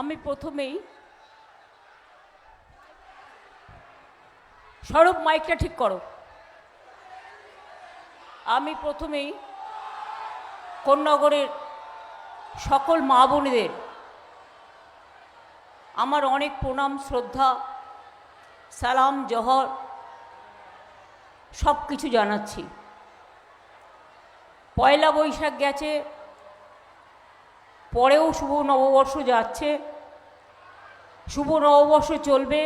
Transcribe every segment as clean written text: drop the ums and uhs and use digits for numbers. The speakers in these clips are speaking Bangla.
আমি প্রথমেই স্বরূপ মাইকটা ঠিক করো। আমি প্রথমেই কোন্নগরের সকল মা বোনেদের আমার অনেক প্রণাম, শ্রদ্ধা, সালাম, জহর সব কিছু জানাচ্ছি। পয়লা বৈশাখ গেছে, পরেও শুভ নববর্ষ যাচ্ছে, শুভ নববর্ষ চলবে,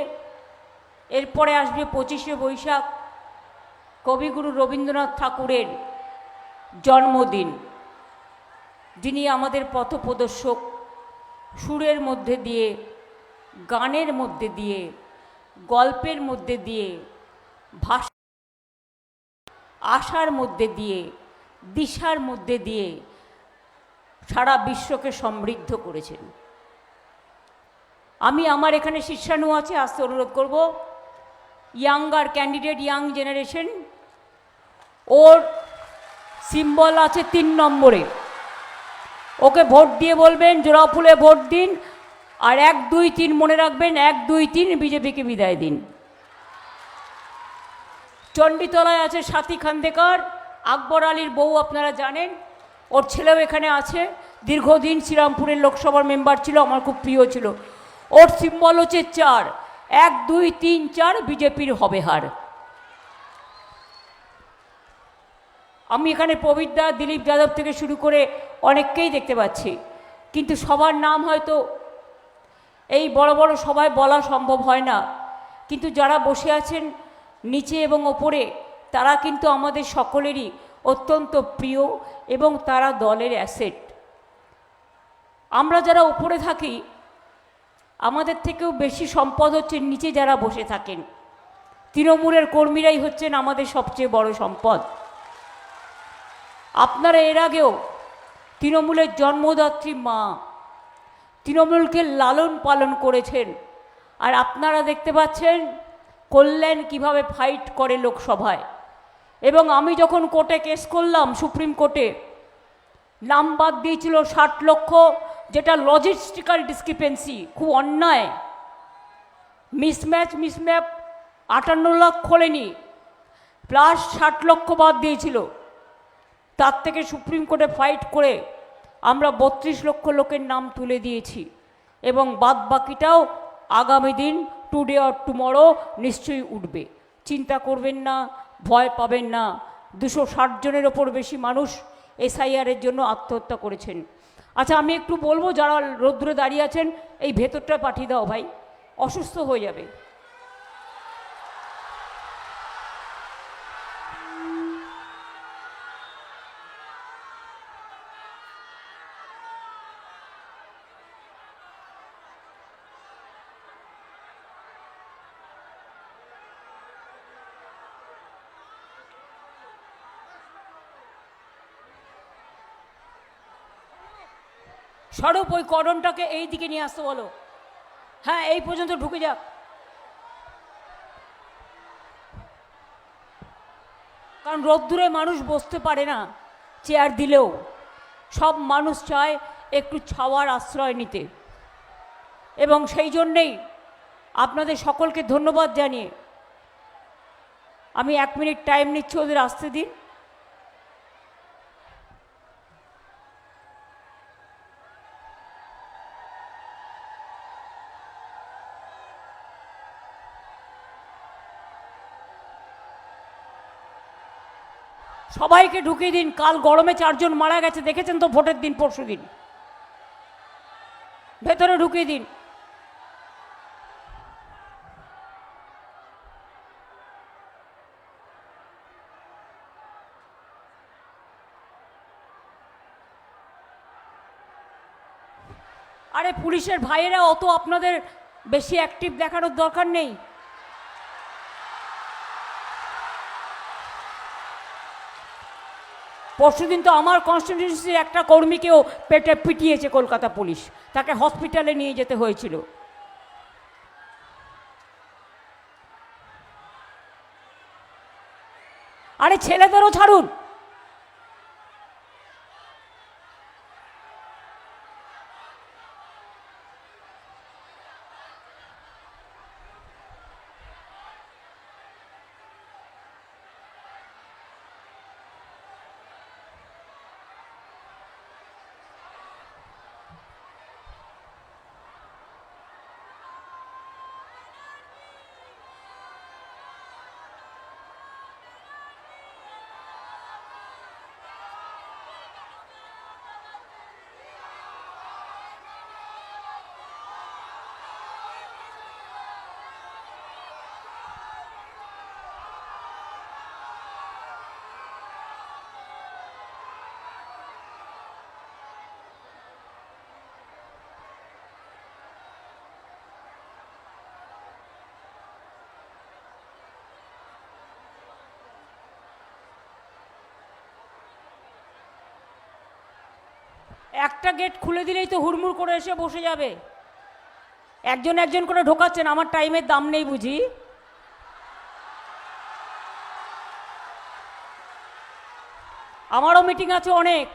এরপরে আসবে 25শে বৈশাখ, কবিগুরু রবীন্দ্রনাথ ঠাকুরের জন্মদিন, যিনি আমাদের পথপ্রদর্শক। সুরের মধ্যে দিয়ে, গানের মধ্যে দিয়ে, গল্পের মধ্যে দিয়ে, ভাষা আশার মধ্যে দিয়ে, দিশার মধ্যে দিয়ে সারা বিশ্বকে সমৃদ্ধ করেছেন। আমি আমার এখানে শিষ্যানু আছে, আসতে অনুরোধ করব। ইয়াঙ্গার ক্যান্ডিডেট, ইয়াং জেনারেশন, ওর সিম্বল আছে 3 নম্বরে, ওকে ভোট দিয়ে বলবেন জোড়া ফুলে ভোট দিন, আর 1, 2, 3 মনে রাখবেন, 1, 2, 3 বিজেপিকে বিদায় দিন। চণ্ডীতলায় আছে সাথী খান্দেকার, আকবর আলীর বউ, আপনারা জানেন, ওর ছেলেও এখানে আছে, দীর্ঘদিন শ্রীরামপুরের লোকসভার মেম্বার ছিল, আমার খুব প্রিয় ছিল। ওর সিম্বল হচ্ছে 4, 1, 2, 3, 4 বিজেপির হবে হার। আমি এখানে প্রবীরদা, দিলীপ যাদব থেকে শুরু করে অনেককেই দেখতে পাচ্ছি, কিন্তু সবার নাম হয়তো এই বড় বড় সবাই বলা সম্ভব হয় না, কিন্তু যারা বসে আছেন নিচে এবং ওপরে, তারা কিন্তু আমাদের সকলেরই অত্যন্ত প্রিয় এবং তারা দলের অ্যাসেট। আমরা যারা উপরে থাকি, আমাদের থেকেও বেশি সম্পদ হচ্ছে নিচে যারা বসে থাকেন। তৃণমূলের কর্মীরাই হচ্ছেন আমাদের সবচেয়ে বড় সম্পদ। আপনারা এর আগেও তৃণমূলের জন্মদাত্রী মা, তৃণমূলকে লালন পালন করেছেন, আর আপনারা দেখতে পাচ্ছেন কল্যাণ কিভাবে ফাইট করে লোকসভায়। এবং আমি যখন কোর্টে কেস করলাম, সুপ্রিম কোর্টে, নাম বাদ দিয়েছিল 60 লক্ষ, যেটা লজিস্টিক্যাল ডিসক্রিপেন্সি, খুব অন্যায়, মিসম্যাপ 58 লাখ খোলেনি, প্লাস 60 লক্ষ বাদ দিয়েছিল। তার থেকে সুপ্রিম কোর্টে ফাইট করে আমরা 32 লক্ষ লোকের নাম তুলে দিয়েছি, এবং বাদ বাকিটাও আগামী দিন, টুডে অর টুমরো, নিশ্চয়ই উঠবে। চিন্তা করবেন না, ভয় পাবেন না। 260 জনের ওপর বেশি মানুষ এসআইআরের জন্য আত্মহত্যা করেছেন। আচ্ছা, আমি একটু বলবো, যারা রৌদ্রে দাঁড়িয়ে আছেন, এই ভেতরটা পাঠিয়ে দাও ভাই, অসুস্থ হয়ে যাবে। স্বরূপ, ওই করণটাকে এই দিকে নিয়ে আসতে বলো। হ্যাঁ, এই পর্যন্ত ঢুকে যাক, কারণ রোদ্দুরে মানুষ বসতে পারে না চেয়ার দিলেও। সব মানুষ চায় একটু ছাওয়ার আশ্রয় নিতে, এবং সেই জন্যেই আপনাদের সকলকে ধন্যবাদ জানিয়ে আমি 1 মিনিট টাইম নিচ্ছি, ওদের আসতে দিন। সবাইকে ঢুকিয়ে দিন। কাল গরমে 4 জন মারা গেছে, দেখেছেন তো ভোটের দিন, পরশু দিন। ভেতরে ঢুকিয়ে দিন। আরে পুলিশের ভাইয়েরা অত আপনাদের বেশি অ্যাক্টিভ দেখানোর দরকার নেই। পরশুদিন তো আমার কনস্টিটিউয়েন্সির একটা কর্মীকেও পেটে পিটিয়েছে কলকাতা পুলিশ, তাকে হসপিটালে নিয়ে যেতে হয়েছিল। আরে ছেলেদেরও ছাড়ুন। একটা গেট খুলে দিলেই তো হুড়মুড় করে এসে বসে যাবে। একজন একজন করে ঢোকাচ্ছেন, আমার টাইমের দাম নেই বুঝি? আমারও মিটিং আছে অনেক।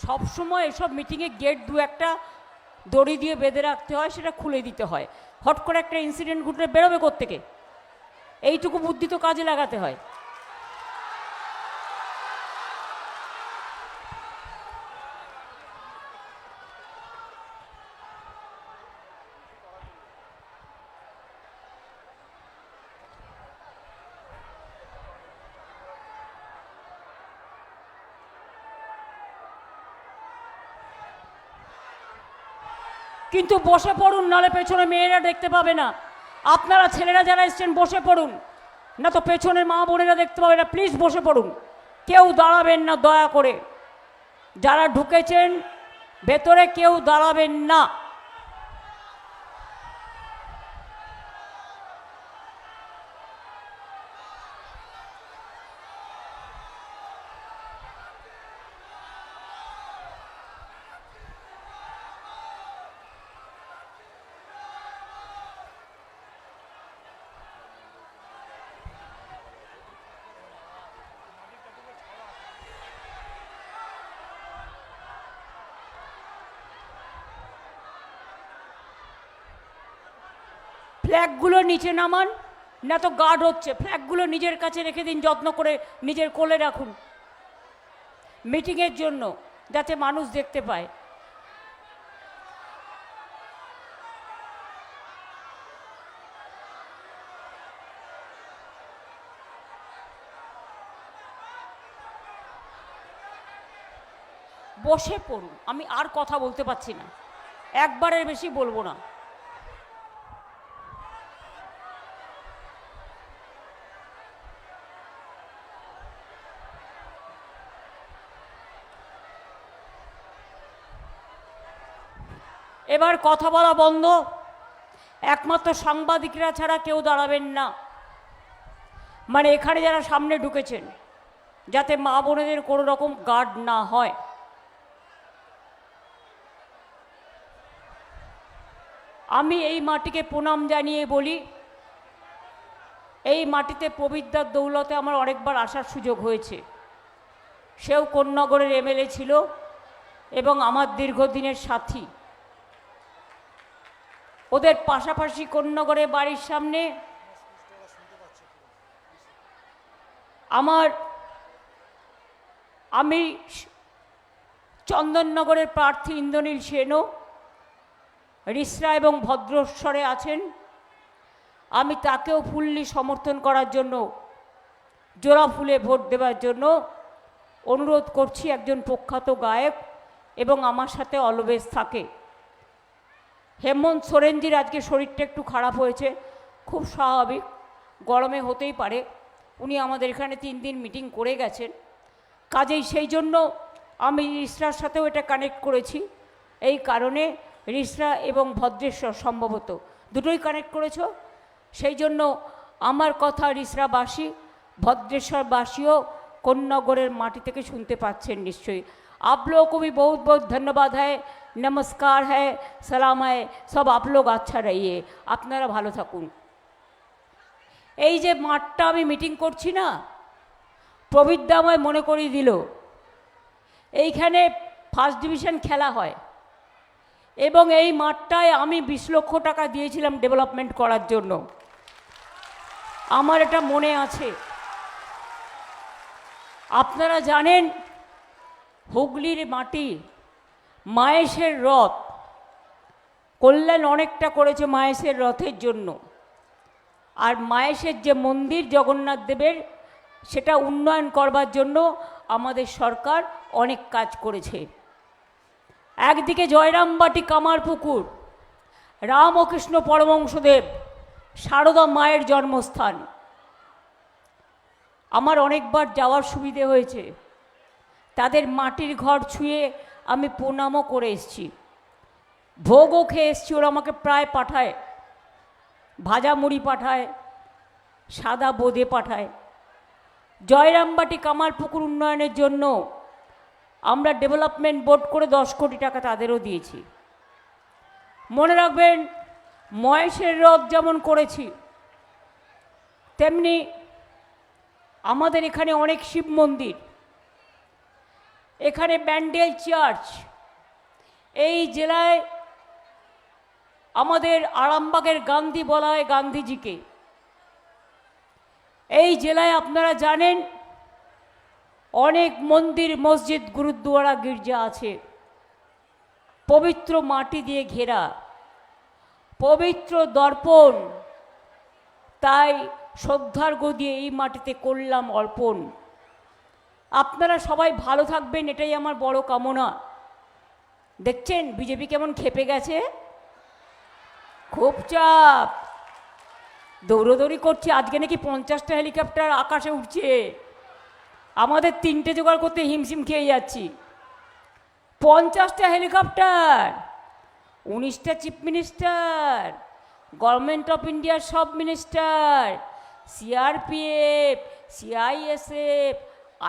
সবসময় এসব মিটিংয়ে গেট দু একটা দড়ি দিয়ে বেঁধে রাখতে হয়, সেটা খুলে দিতে হয়। হট করে একটা ইনসিডেন্ট ঘটলে বেরোবে কোত্থেকে? এইটুকু বুদ্ধি তো কাজে লাগাতে হয়। কিন্তু বসে পড়ুন, নালে পেছনে মেয়েরা দেখতে পাবে না। আপনারা ছেলেরা যারা এসছেন বসে পড়ুন, না তো পেছনের মা বোনেরা দেখতে পাবে না। প্লিজ বসে পড়ুন, কেউ দাঁড়াবেন না দয়া করে। যারা ঢুকেছেন ভেতরে কেউ দাঁড়াবেন না। ফ্ল্যাগগুলো নিচে নামান, না তো গার্ড হচ্ছে। ফ্ল্যাগগুলো নিজের কাছে রেখে দিন, যত্ন করে নিজের কোলে রাখুন মিটিংয়ের জন্য, যাতে মানুষ দেখতে পায়। বসে পড়ুন, আমি আর কথা বলতে পারছি না, একবারের বেশি বলবো না। এবার কথা বলা বন্ধ। একমাত্র সাংবাদিকরা ছাড়া কেউ দাঁড়াবেন না। মানে এখানে যারা সামনে ঢুকেছেন, যাতে মা বোনেদের কোনো রকম গার্ড না হয়। আমি এই মাটিকে প্রণাম জানিয়ে বলি, এই মাটিতে প্রবীরদার দৌলতে আমার অনেকবার আসার সুযোগ হয়েছে। সেও কোন্নগরের এমএলএ ছিল এবং আমার দীর্ঘদিনের সাথী। ওদের পাশাপাশি কোন্নগরে বাড়ির সামনে আমি চন্দননগরের প্রার্থী ইন্দ্রনীল সেনও রিসরা এবং ভদ্রেশ্বরে আছেন। আমি তাকেও ফুল্লি সমর্থন করার জন্য, জোড়া ফুলে ভোট দেওয়ার জন্য অনুরোধ করছি। একজন প্রখ্যাত গায়ক এবং আমার সাথে অলওয়েজ থাকে। হেমন্ত সোরেনজির আজকে শরীরটা একটু খারাপ হয়েছে, খুব স্বাভাবিক, গরমে হতেই পারে। উনি আমাদের এখানে 3 দিন মিটিং করে গেছেন, কাজেই সেই জন্য আমি রিসরার সাথেও এটা কানেক্ট করেছি। এই কারণে রিসরা এবং ভদ্রেশ্বর সম্ভবত দুটোই কানেক্ট করেছ, সেই জন্য আমার কথা রিসরাবাসী भद्रेश्वरवासियों कोन्नगरेर माटी থেকে শুনতে পাচ্ছেন নিশ্চয়ই। आप लोगों को भी बहुत बहुत धन्यवाद है, नमस्कार है, सलाम है, सब आप लोग अच्छा रहिए, আপনারা ভালো থাকুন। এই যে মাঠটা আমি মিটিং করছি না, প্রবীরদা আমায় মনে করিয়ে দিল এইখানে ফার্স্ট ডিভিশন খেলা হয় এবং এই মাঠটায় আমি 20 লক্ষ টাকা দিয়েছিলাম ডেভেলপমেন্ট করার জন্য, আমার এটা মনে আছে। আপনারা জানেন হুগলির মাটি মায়েশের রথ, কল্যাণ অনেকটা করেছে মায়েশের রথের জন্য। আর মায়েশের যে মন্দির জগন্নাথ দেবের, সেটা উন্নয়ন করবার জন্য আমাদের সরকার অনেক কাজ করেছে। একদিকে জয়রামবাটি কামারপুকুর, রামকৃষ্ণ পরমহংসদেব সারদা মায়ের জন্মস্থান। আমার অনেকবার যাওয়ার সুবিধে হয়েছে, তাদের মাটির ঘর ছুঁয়ে আমি প্রণামও করে এসেছি, ভোগও খেয়ে এসেছি। ওরা আমাকে প্রায় পাঠায়, ভাজা মুড়ি পাঠায়, সাদা বোঁদে পাঠায়। জয়রামবাটি কামারপুকুর উন্নয়নের জন্য আমরা ডেভেলপমেন্ট বোর্ড করে 10 কোটি টাকা তাদেরও দিয়েছি। মনে রাখবেন, মহেশের রথ যেমন করেছি, তেমনি আমাদের এখানে অনেক শিব মন্দির, এখানে ব্যান্ডেল চার্চ। এই জেলায় আমাদের আরামবাগের গান্ধী বলা হয় গান্ধীজিকে। এই জেলায় আপনারা জানেন অনেক মন্দির, মসজিদ, গুরুদ্বারা, গির্জা আছে, পবিত্র মাটি দিয়ে ঘেরা, পবিত্র দর্পণ। তাই শ্রদ্ধার্ঘ্য দিয়ে এই মাটিতে করলাম অর্পণ। আপনারা সবাই ভালো থাকবেন, এটাই আমার বড় কামনা। দেখছেন বিজেপি কেমন খেপে গেছে, খুব চাপ, দৌড়দৌড়ি করছে। আজকে নাকি 50টা হেলিকপ্টার আকাশে উঠছে, আমাদের 3টে জোগাড় করতে হিমশিম খেয়ে যাচ্ছি। 50টা হেলিকপ্টার, 19টা চিফ মিনিস্টার, গভর্নমেন্ট অফ ইন্ডিয়ার সব minister, CRPF, CISF,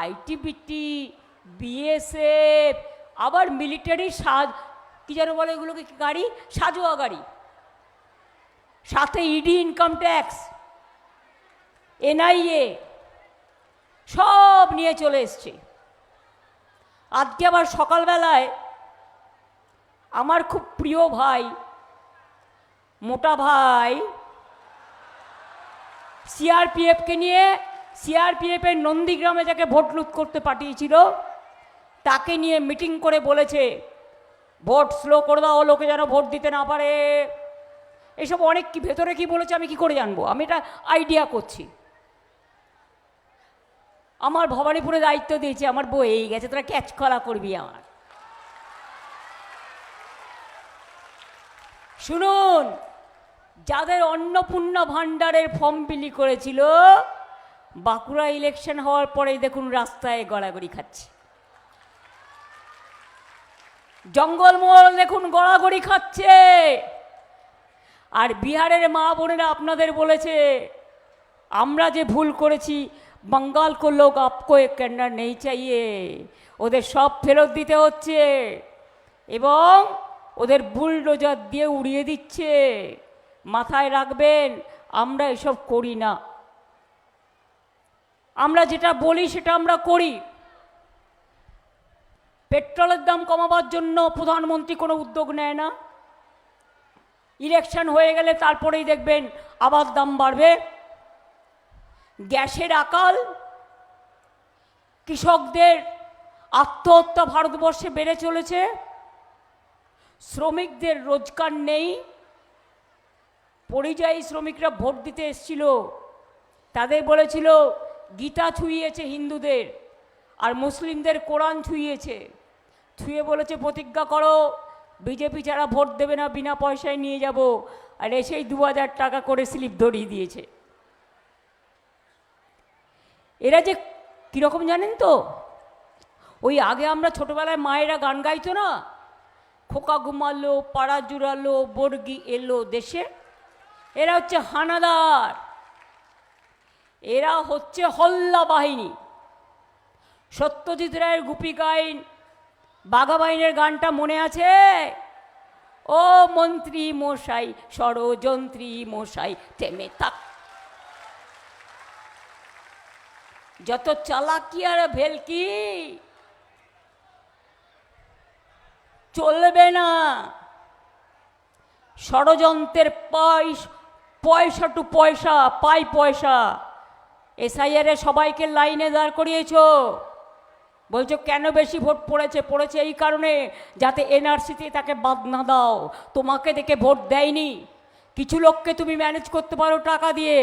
ITBP, BSF, আবার মিলিটারি কি যেন বলে এগুলোকে, গাড়ি, সাজোয়া গাড়ি, সাথে ইডি, ইনকাম ট্যাক্স, এনআইএ, সব নিয়ে চলে এসছে। আজকে আবার সকালবেলায় আমার খুব প্রিয় ভাই, মোটা ভাই, সিআরপিএফকে নিয়ে, সিআরপিএফের নন্দীগ্রামে যাকে ভোট লুট করতে পাঠিয়েছিল, তাকে নিয়ে মিটিং করে বলেছে ভোট স্লো করে দাও, লোকে যেন ভোট দিতে না পারে। এসব অনেক কি ভেতরে কি বলেছে আমি কি করে জানবো, আমি এটা আইডিয়া করছি। আমার ভবানীপুরে দায়িত্ব দিয়েছে, আমার বউ এই গেছে, তোরা ক্যাচ করা করবি আমার। শুনুন, যাদের অন্নপূর্ণা ভাণ্ডারের ফর্ম বিলি করেছিল, বাঁকুড়া ইলেকশন হওয়ার পরেই দেখুন রাস্তায় গড়াগড়ি খাচ্ছে, জঙ্গলমহল দেখুন গড়াগড়ি খাচ্ছে। আর বিহারের মা বোনেরা আপনাদের বলেছে আমরা যে ভুল করেছি, बंगाल को लोग आपको एक कैंडर नहीं चाहिए, ওদের সব ফেরত দিতে হচ্ছে এবং ওদের বুলডোজার দিয়ে উড়িয়ে দিচ্ছে। মাথায় রাখবেন, আমরা এসব করি না, আমরা যেটা বলি সেটা আমরা করি। পেট্রোলের দাম কমাবার জন্য প্রধানমন্ত্রী কোনো উদ্যোগ নেয় না, ইলেকশন হয়ে গেলে তারপরেই দেখবেন আবার দাম বাড়বে। গ্যাসের আকাল, কৃষকদের আত্মহত্যা ভারতবর্ষে বেড়ে চলেছে, শ্রমিকদের রোজগার নেই। পরিযায়ী শ্রমিকরা ভোট দিতে এসেছিল, তাদের বলেছিল গীতা ছুঁয়েছে হিন্দুদের আর মুসলিমদের কোরআন ছুঁয়েছে, ছুঁয়ে বলেছে প্রতিজ্ঞা করো বিজেপি ছাড়া ভোট দেবে না, বিনা পয়সায় নিয়ে যাব। আর এসেই 2000 টাকা করে স্লিপ ধরিয়ে দিয়েছে। এরা যে কীরকম জানেন তো, ওই আগে আমরা ছোটোবেলায় মায়েরা গান গাইতো না, খোকা ঘুমালো, পাড়া জুড়ালো, বর্গি এলো দেশে। এরা হচ্ছে হানাদার, এরা হচ্ছে হল্লা বাহিনী। সত্যজিৎ রায়ের গুপি গাইন, বাঘা বাহিনীর গানটা মনে আছে? ও মন্ত্রী মশাই, ষড়যন্ত্রী মশাই, থেমে থাক, যত চালাকি আর ভেলকি চলবে না। ষড়যন্ত্রের পয়সা টু পয়সা, পাই পয়সা। এসআইআরে সবাইকে লাইনে দাঁড় করিয়েছ, বলছো কেন বেশি ভোট পড়েছে এই কারণে যাতে এনআরসিতে তাকে বাদ না দাও। তোমাকে দেখে ভোট দেয়নি, কিছু লোককে তুমি ম্যানেজ করতে পারো টাকা দিয়ে।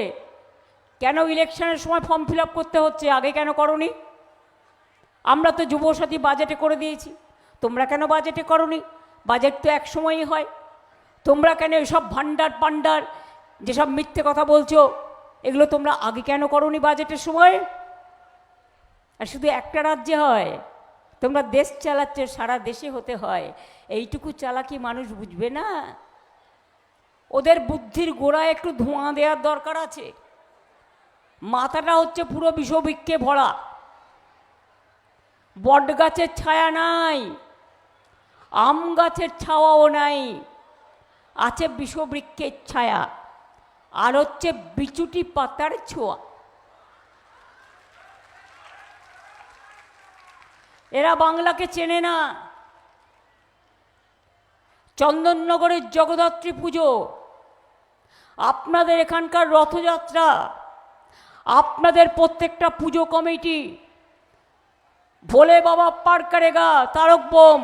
কেন ইলেকশনের সময় ফর্ম ফিল আপ করতে হচ্ছে, আগে কেন করনি? আমরা তো যুবসাথী বাজেটে করে দিয়েছি, তোমরা কেন বাজেটে করনি? বাজেট তো এক সময়ই হয়। তোমরা কেন এসব ভান্ডার যেসব মিথ্যে কথা বলছো এগুলো তোমরা আগে কেন করনি বাজেটের সময়? আর শুধু একটা রাজ্যে হয়? তোমরা দেশ চালাচ্ছ, সারা দেশে হতে হয়। এইটুকু চালাকি মানুষ বুঝবে না? ওদের বুদ্ধির গোড়ায় একটু ধোঁয়া দেওয়ার দরকার আছে। মাথাটা হচ্ছে পুরো বিষবৃক্ষে ভরা। বট গাছের ছায়া নাই, আম গাছের ছাওয়াও নাই, আছে বিষবৃক্ষের ছায়া আর হচ্ছে বিচুটি পাতার ছোঁয়া। এরা বাংলাকে চেনে না। চন্দননগরের জগদ্ধাত্রী পুজো, আপনাদের এখানকার রথযাত্রা, আপনাদের প্রত্যেকটা পুজো কমিটি, ভোলে বাবা পার করেগা, তারক বোম,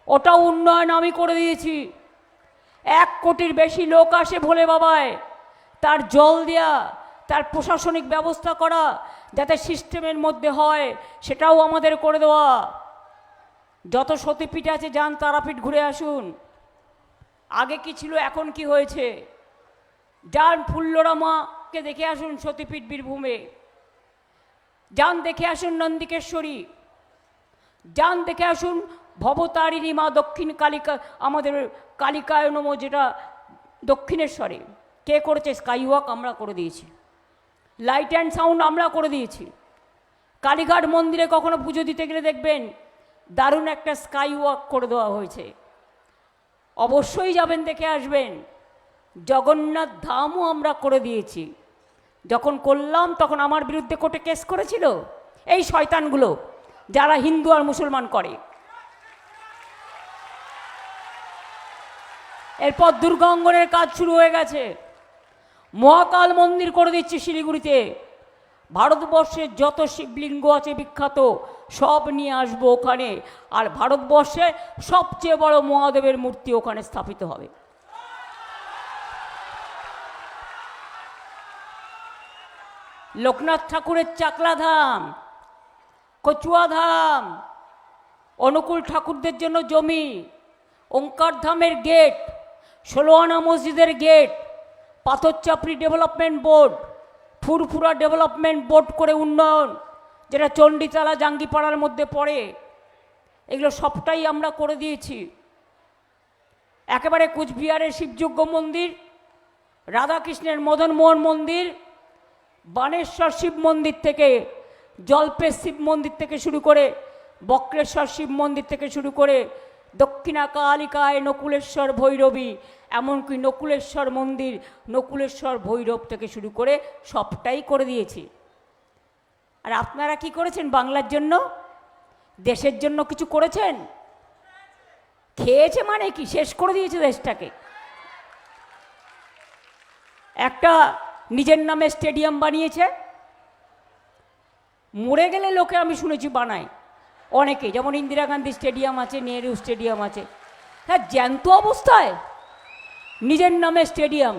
ওটা উন্নয়ন আমি করে দিয়েছি। 1 কোটির বেশি লোক আসে ভোলে বাবায়, তার জল দেয়া, তার প্রশাসনিক ব্যবস্থা করা যাতে সিস্টেমের মধ্যে হয় সেটাও আমাদের করে দেওয়া। যত সতীপীঠ আছে যান তারাপীঠ ঘুরে আসুন। আগে কি ছিল, এখন কি হয়েছে? যান ফুল্লরা মাকে দেখে আসুন সতীপীঠ বীরভূমে, যান দেখে আসুন নন্দিকেশ্বরী, যান দেখে আসুন ভবতারিণী মা দক্ষিণ কালিকা, আমাদের কালিকায় নম যেটা দক্ষিণেশ্বরে। কে করেছে? স্কাইওয়াক আমরা করে দিয়েছি, লাইট অ্যান্ড সাউন্ড আমরা করে দিয়েছি। কালীঘাট মন্দিরে কখনো পুজো দিতে গেলে দেখবেন দারুণ একটা স্কাইওয়াক করে দেওয়া হয়েছে, অবশ্যই যাবেন, দেখে আসবেন। জগন্নাথ ধামও আমরা করে দিয়েছি। যখন করলাম তখন আমার বিরুদ্ধে কোর্টে কেস করেছিল এই শয়তানগুলো যারা হিন্দু আর মুসলমান করে। এরপর দুর্গা অঙ্গনের কাজ শুরু হয়ে গেছে, মহাকাল মন্দির করে দিচ্ছি শিলিগুড়িতে। ভারতবর্ষের যত শিবলিঙ্গ আছে বিখ্যাত সব নিয়ে আসবো ওখানে, আর ভারতবর্ষে সবচেয়ে বড় মহাদেবের মূর্তি ওখানে স্থাপিত হবে। লোকনাথ ঠাকুরের চাকলা ধাম, কচুয়া ধাম, অনুকূল ঠাকুরদের জন্য জমি, ওঙ্কার ধামের গেট, 16 আনা মসজিদের গেট, পাথরচাপড়ি ডেভেলপমেন্ট বোর্ড, ফুরফুরা ডেভেলপমেন্ট বোর্ড করে উন্নয়ন, যেটা চণ্ডীতলা জাঙ্গিপাড়ার মধ্যে পড়ে, এগুলো সবটাই আমরা করে দিয়েছি। একেবারে কুচবিহারের শিবযজ্ঞ মন্দির, রাধাকৃষ্ণের মদনমোহন মন্দির, বানেশ্বর শিব মন্দির থেকে, জলপেশ শিব মন্দির থেকে শুরু করে, বক্রেশ্বর শিব মন্দির থেকে শুরু করে, দক্ষিণা কালিকায় নকুলেশ্বর ভৈরবী, এমনকি নকুলেশ্বর মন্দির, নকুলেশ্বর ভৈরব থেকে শুরু করে সবটাই করে দিয়েছি। আর আপনারা কি করেছেন? বাংলার জন্য, দেশের জন্য কিছু করেছেন? খেয়েছে মানে কি, শেষ করে দিয়েছে দেশটাকে। একটা নিজের নামে স্টেডিয়াম বানিয়েছে, মরে গেলে লোকে আমি শুনেছি বানায় অনেকে, যেমন ইন্দিরা গান্ধী স্টেডিয়াম আছে, নেহেরু স্টেডিয়াম আছে। হ্যাঁ, জ্যান্ত অবস্থায় নিজের নামে স্টেডিয়াম।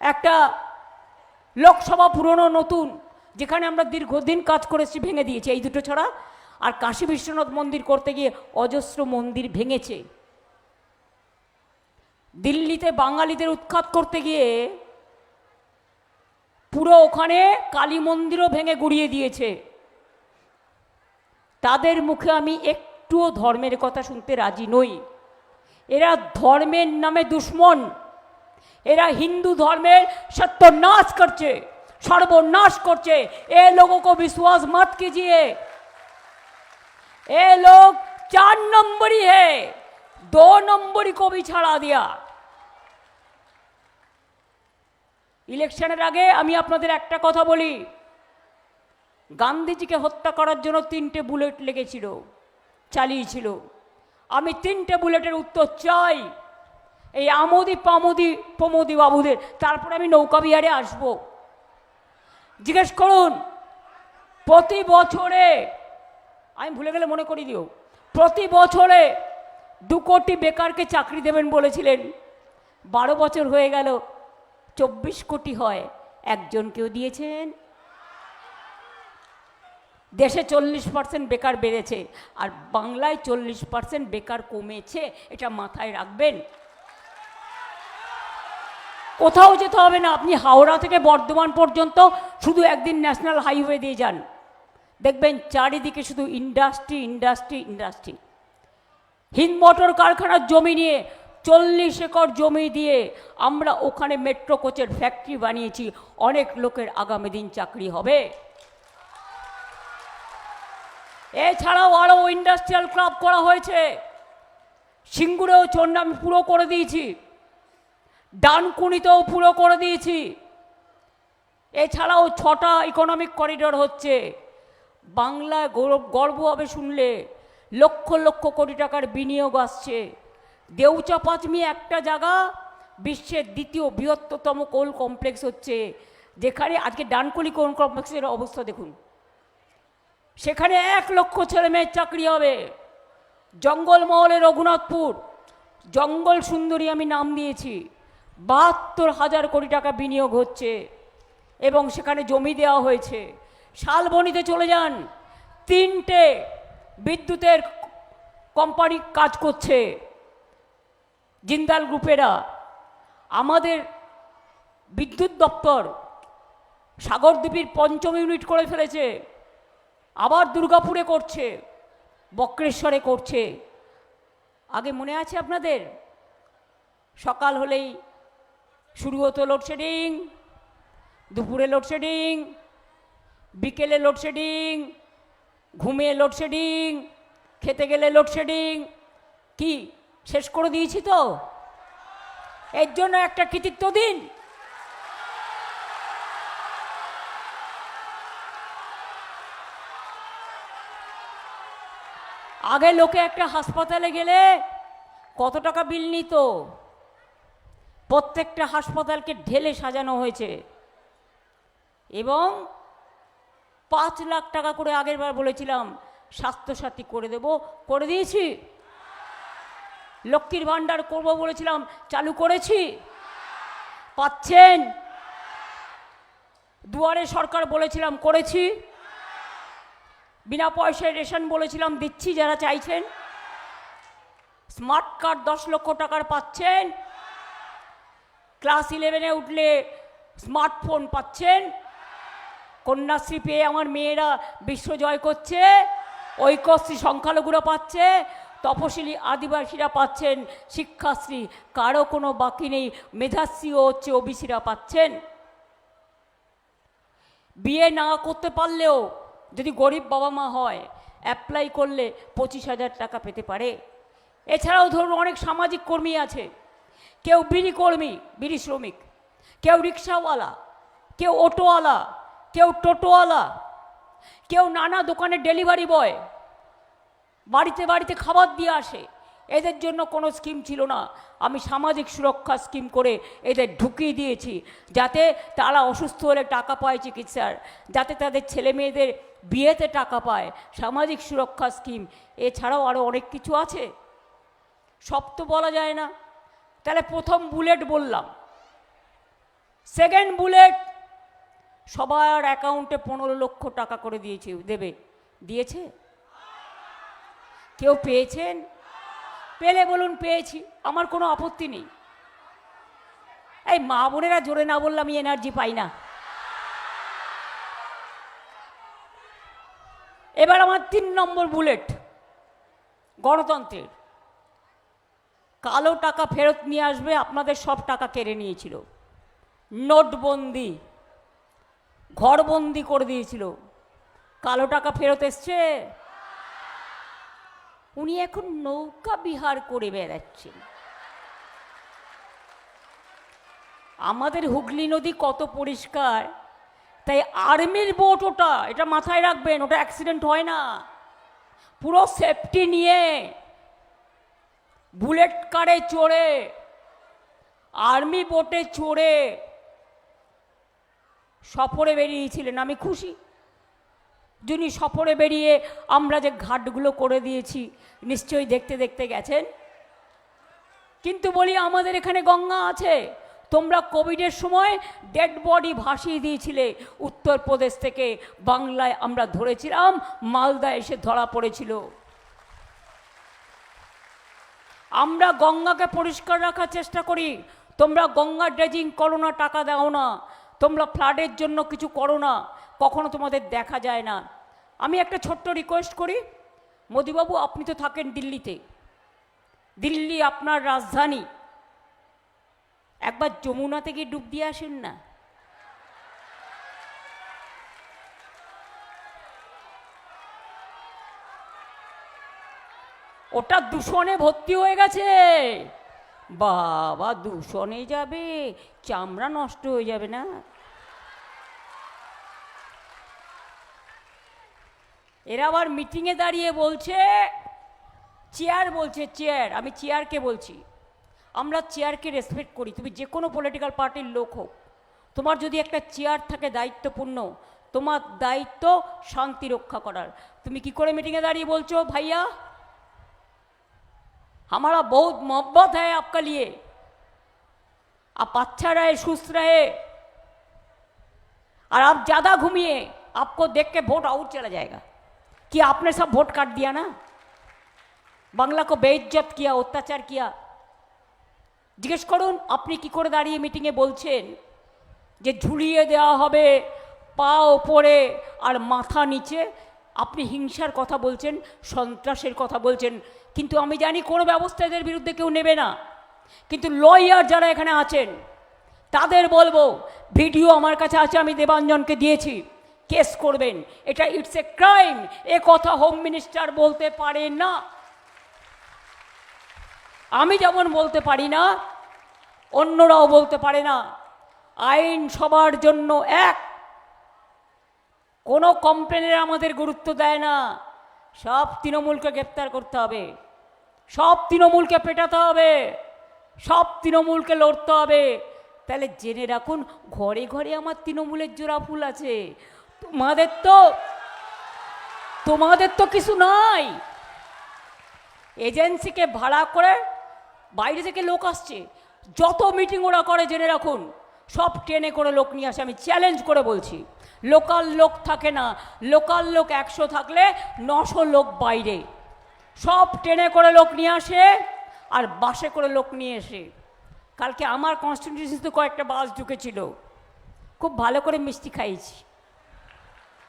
একটা লোকসভা পুরনো নতুন, যেখানে আমরা দীর্ঘদিন কাজ করেছি, ভেঙে দিয়েছে এই দুটো ছাড়া। আর কাশী বিশ্বনাথ মন্দির করতে গিয়ে অজস্র মন্দির ভেঙেছে। দিল্লিতে বাঙালিদের উৎখাত করতে গিয়ে পুরো ওখানে কালী মন্দিরও ভেঙে গুড়িয়ে দিয়েছে। তাদের মুখে আমি একটুও ধর্মের কথা শুনতে রাজি নই। এরা ধর্মের নামে দুশ্মন, এরা হিন্দু ধর্মের सत्यानाश করছে, सर्वनाश করছে। এ लोगों को विश्वास मत कीजिए, ये लोग 4 नंबरी है, 2 नंबरी को भी छड़ा दिया। ইলেকশনের আগে আমি আপনাদের একটা কথা বলি, গান্ধীজিকে হত্যা করার জন্য 3টে বুলেট লেগেছিল, চালিয়েছিল। আমি 3টে বুলেটের উত্তর চাই এই আমোদি পামোদি প্রমোদি বাবুদের, তারপরে আমি নৌকা বিহারে আসব। জিজ্ঞেস করুন প্রতি বছরে, আমি ভুলে গেলে মনে করিয়ে দিও, প্রতি বছরে 2 কোটি বেকারকে চাকরি দেবেন বলেছিলেন। 12 বছর হয়ে গেল, 24 কোটি হয়, একজনকেও দিয়েছেন? দেশে 40% বেকার বেড়েছে, আর বাংলায় 40% বেকার কমেছে, এটা মাথায় রাখবেন। কোথাও যেতে হবে না, আপনি হাওড়া থেকে বর্ধমান পর্যন্ত শুধু একদিন ন্যাশনাল হাইওয়ে দিয়ে যান, দেখবেন চারিদিকে শুধু industry industry industry. Hind motor কারখানার জমি নিয়ে 40 একর জমি দিয়ে আমরা ওখানে মেট্রো কোচের ফ্যাক্টরি বানিয়েছি, অনেক লোকের আগামী দিন চাকরি হবে। এছাড়াও আরও ইন্ডাস্ট্রিয়াল ক্লাব করা হয়েছে, সিঙ্গুরেও চন্ডামি পুরো করে দিয়েছি, ডানকুনিতেও পুরো করে দিয়েছি। এছাড়াও 6টা ইকোনমিক করিডোর হচ্ছে। বাংলায় গর্ব হবে শুনলে, লক্ষ লক্ষ কোটি টাকার বিনিয়োগ আসছে। দেউচা পাঁচমি একটা জায়গা, বিশ্বের 2য় বৃহত্তম কোল কমপ্লেক্স হচ্ছে, যেখানে আজকে ডানকুনি কোল কমপ্লেক্সের অবস্থা দেখুন, সেখানে 1 লক্ষ ছেলে মেয়ের চাকরি হবে। জঙ্গলমহলে রঘুনাথপুর, জঙ্গল সুন্দরী আমি নাম দিয়েছি, 72,000 কোটি টাকা বিনিয়োগ হচ্ছে এবং সেখানে জমি দেওয়া হয়েছে। শালবনিতে চলে যান, 3টে বিদ্যুতের কোম্পানি কাজ করছে, জিন্দাল গ্রুপেরা। আমাদের বিদ্যুৎ দপ্তর সাগরদ্বীপের 5ম ইউনিট করে ফেলেছে, আবার দুর্গাপুরে করছে, বক্রেশ্বরে করছে। আগে মনে আছে আপনাদের, সকাল হলেই শুরু হতো লোডশেডিং, দুপুরে লোডশেডিং, বিকেলে লোডশেডিং, ঘুমিয়ে লোডশেডিং, খেতে গেলে লোডশেডিং। কি শেষ করে দিয়েছি তো? এর জন্য একটা কৃতিত্ব দিন। আগে লোকে একটা হাসপাতালে গেলে কত টাকা বিল নিত? প্রত্যেকটা হাসপাতালকে ঢেলে সাজানো হয়েছে এবং 5 লাখ টাকা করে আগের বার বলেছিলাম স্বাস্থ্যসাথী করে দেব, করে দিয়েছি। লক্ষ্মীর ভাণ্ডার করব বলেছিলাম, চালু করেছি, পাচ্ছেন? দুয়ারে সরকার বলেছিলাম, করেছি। বিনা পয়সায় রেশন বলেছিলাম, দিচ্ছি যারা চাইছেন। স্মার্ট কার্ড 10 লক্ষ টাকার পাচ্ছেন। ক্লাস 11-এ উঠলে স্মার্টফোন পাচ্ছেন। কন্যাশ্রী পেয়ে আমার মেয়েরা বিশ্ব জয় করছে। ঐক্যশ্রী সংখ্যালঘুরা পাচ্ছে, তপশিলি আদিবাসীরা পাচ্ছেন শিক্ষাশ্রী, কারো কোনো বাকি নেই। মেধাশ্রীও হচ্ছে, ওবিসিরা পাচ্ছেন। বিয়ে না করতে পারলেও যদি গরিব বাবা মা হয়, অ্যাপ্লাই করলে 25,000 টাকা পেতে পারে। এছাড়াও ধরুন অনেক সামাজিক কর্মী আছে, কেউ বিড়ি কর্মী, বিড়ি শ্রমিক, কেউ রিক্সাওয়ালা, কেউ অটোওয়ালা, কেউ টোটোওয়ালা, কেউ নানা দোকানে ডেলিভারি বয়, বাড়িতে বাড়িতে খাবার দিয়ে আসে। এদের জন্য কোনো স্কিম ছিল না, আমি সামাজিক সুরক্ষা স্কিম করে এদের ঢুকিয়ে দিয়েছি, যাতে তারা অসুস্থ হলে টাকা পায় চিকিৎসার, যাতে তাদের ছেলে মেয়েদের বিয়েতে টাকা পায়। সামাজিক সুরক্ষা স্কিম। এছাড়াও আরও অনেক কিছু আছে, সব তো বলা যায় না। তাহলে প্রথম বুলেট বললাম, সেকেন্ড বুলেট সবার অ্যাকাউন্টে 15 লক্ষ টাকা করে দিয়েছে, দিয়েছে? কেউ পেয়েছেন? পেলে বলুন পেয়েছি, আমার কোনো আপত্তি নেই। এই মা বোনেরা জোরে না বললে আমি এনার্জি পাই না। এবার আমার 3 নম্বর বুলেট, গণতন্ত্রের। কালো টাকা ফেরত নিয়ে আসবে, আপনাদের সব টাকা কেড়ে নিয়েছিল। নোটবন্দি, ঘরবন্দি করে দিয়েছিল, কালো টাকা ফেরত এসছে। উনি এখন নৌকা বিহার করে বেড়াচ্ছেন। আমাদের হুগলি নদী কত পরিষ্কার, তাই আর্মির বোট ওটা, এটা মাথায় রাখবেন, ওটা অ্যাক্সিডেন্ট হয় না। পুরো সেফটি নিয়ে বুলেট কারে চড়ে, আর্মি বোটে চড়ে সফরে বেরিয়েছিলেন। আমি খুশি, যিনি সফরে বেরিয়ে আমরা যে ঘাটগুলো করে দিয়েছি নিশ্চয়ই দেখতে দেখতে গেছেন। কিন্তু বলি আমাদের এখানে গঙ্গা আছে। তোমরা কোভিডের সময় ডেড বডি ভাসিয়ে দিয়েছিলে উত্তরপ্রদেশ থেকে বাংলায়, আমরা ধরেছিলাম, মালদা এসে ধরা পড়েছিল। আমরা গঙ্গাকে পরিষ্কার রাখার চেষ্টা করি। তোমরা গঙ্গা ড্রেজিং করো না, টাকা দাও না, তোমরা ফ্লাডের জন্য কিছু করো না, কখনো তোমাদের দেখা যায় না। আমি একটা ছোট্ট রিকোয়েস্ট করি, মোদিবাবু আপনি তো থাকেন দিল্লিতে, দিল্লি আপনার রাজধানী, একবার যমুনাতে গিয়ে ডুব দিয়ে আসেন না। ওটা দূষণে ভর্তি হয়ে গেছে বাবা, দূষণে যাবে, চামড়া নষ্ট হয়ে যাবে না। এরা আবার মিটিংয়ে দাঁড়িয়ে বলছে চেয়ার, বলছে চেয়ার। আমি চেয়ারকে বলছি, আমরা চেয়ারকে রেসপেক্ট করি। তুমি যে কোনো পলিটিক্যাল পার্টির লোক হোক, তোমার যদি একটা চেয়ার থাকে দায়িত্বপূর্ণ, তোমার দায়িত্ব শান্তি রক্ষা করার। তুমি কি করে মিটিংয়ে দাঁড়িয়ে বলছো ভাইয়া हमारा बहुत मोहब्बत है आपका लिए, आप अच्छा रहे, सुस्त रहे, और आप ज़्यादा घूमिए, आपको देख के वोट आउट चला जाएगा। कि आपने सब वोट काट दिया ना, बांग्ला को बेइज्जत किया, अत्याचार किया। जिज्ञेस करुन अपनी की करे दाঁড়িয়ে মিটিংয়ে বলছেন যে ঝুলিয়ে দেওয়া হবে পা ওপরে আর মাথা নিচে। আপনি হিংসার কথা বলছেন, সন্ত্রাসের কথা বলছেন, কিন্তু আমি জানি কোনো ব্যবস্থা এদের বিরুদ্ধে কেউ নেবে না। কিন্তু লয়ার যারা এখানে আছেন তাদের বলবো, ভিডিও আমার কাছে আছে, আমি দেবাঞ্জনকে দিয়েছি, কেস করবেন। এটা ইটস এ ক্রাইম, এ কথা হোম মিনিস্টার বলতে পারে না। আমি যেমন বলতে পারি না, অন্যরাও বলতে পারে না। আইন সবার জন্য এক, কোনো কমপ্লেনের আমাদের গুরুত্ব দেয় না। সব তৃণমূলকে গ্রেপ্তার করতে হবে, সব তৃণমূলকে পেটাতে হবে, সব তৃণমূলকে লড়তে হবে। তাহলে জেনে রাখুন, ঘরে ঘরে আমার তৃণমূলের জোড়া ফুল আছে। তোমাদের তো কিছু নাই। এজেন্সিকে ভাড়া করে বাইরে থেকে লোক আসছে, যত মিটিং ওরা করে জেনে রাখুন, সব ট্রেনে করে লোক নিয়ে আসে। আমি চ্যালেঞ্জ করে বলছি, লোকাল লোক থাকে না। লোকাল লোক 100 থাকলে 900 লোক বাইরে। সব ট্রেনে করে লোক নিয়ে আসে আর বাসে করে লোক নিয়ে এসে। কালকে আমার কনস্টিটিউয়েন্সিতে কয়েকটা বাস ঢুকেছিল, খুব ভালো করে মিষ্টি খাইয়েছি,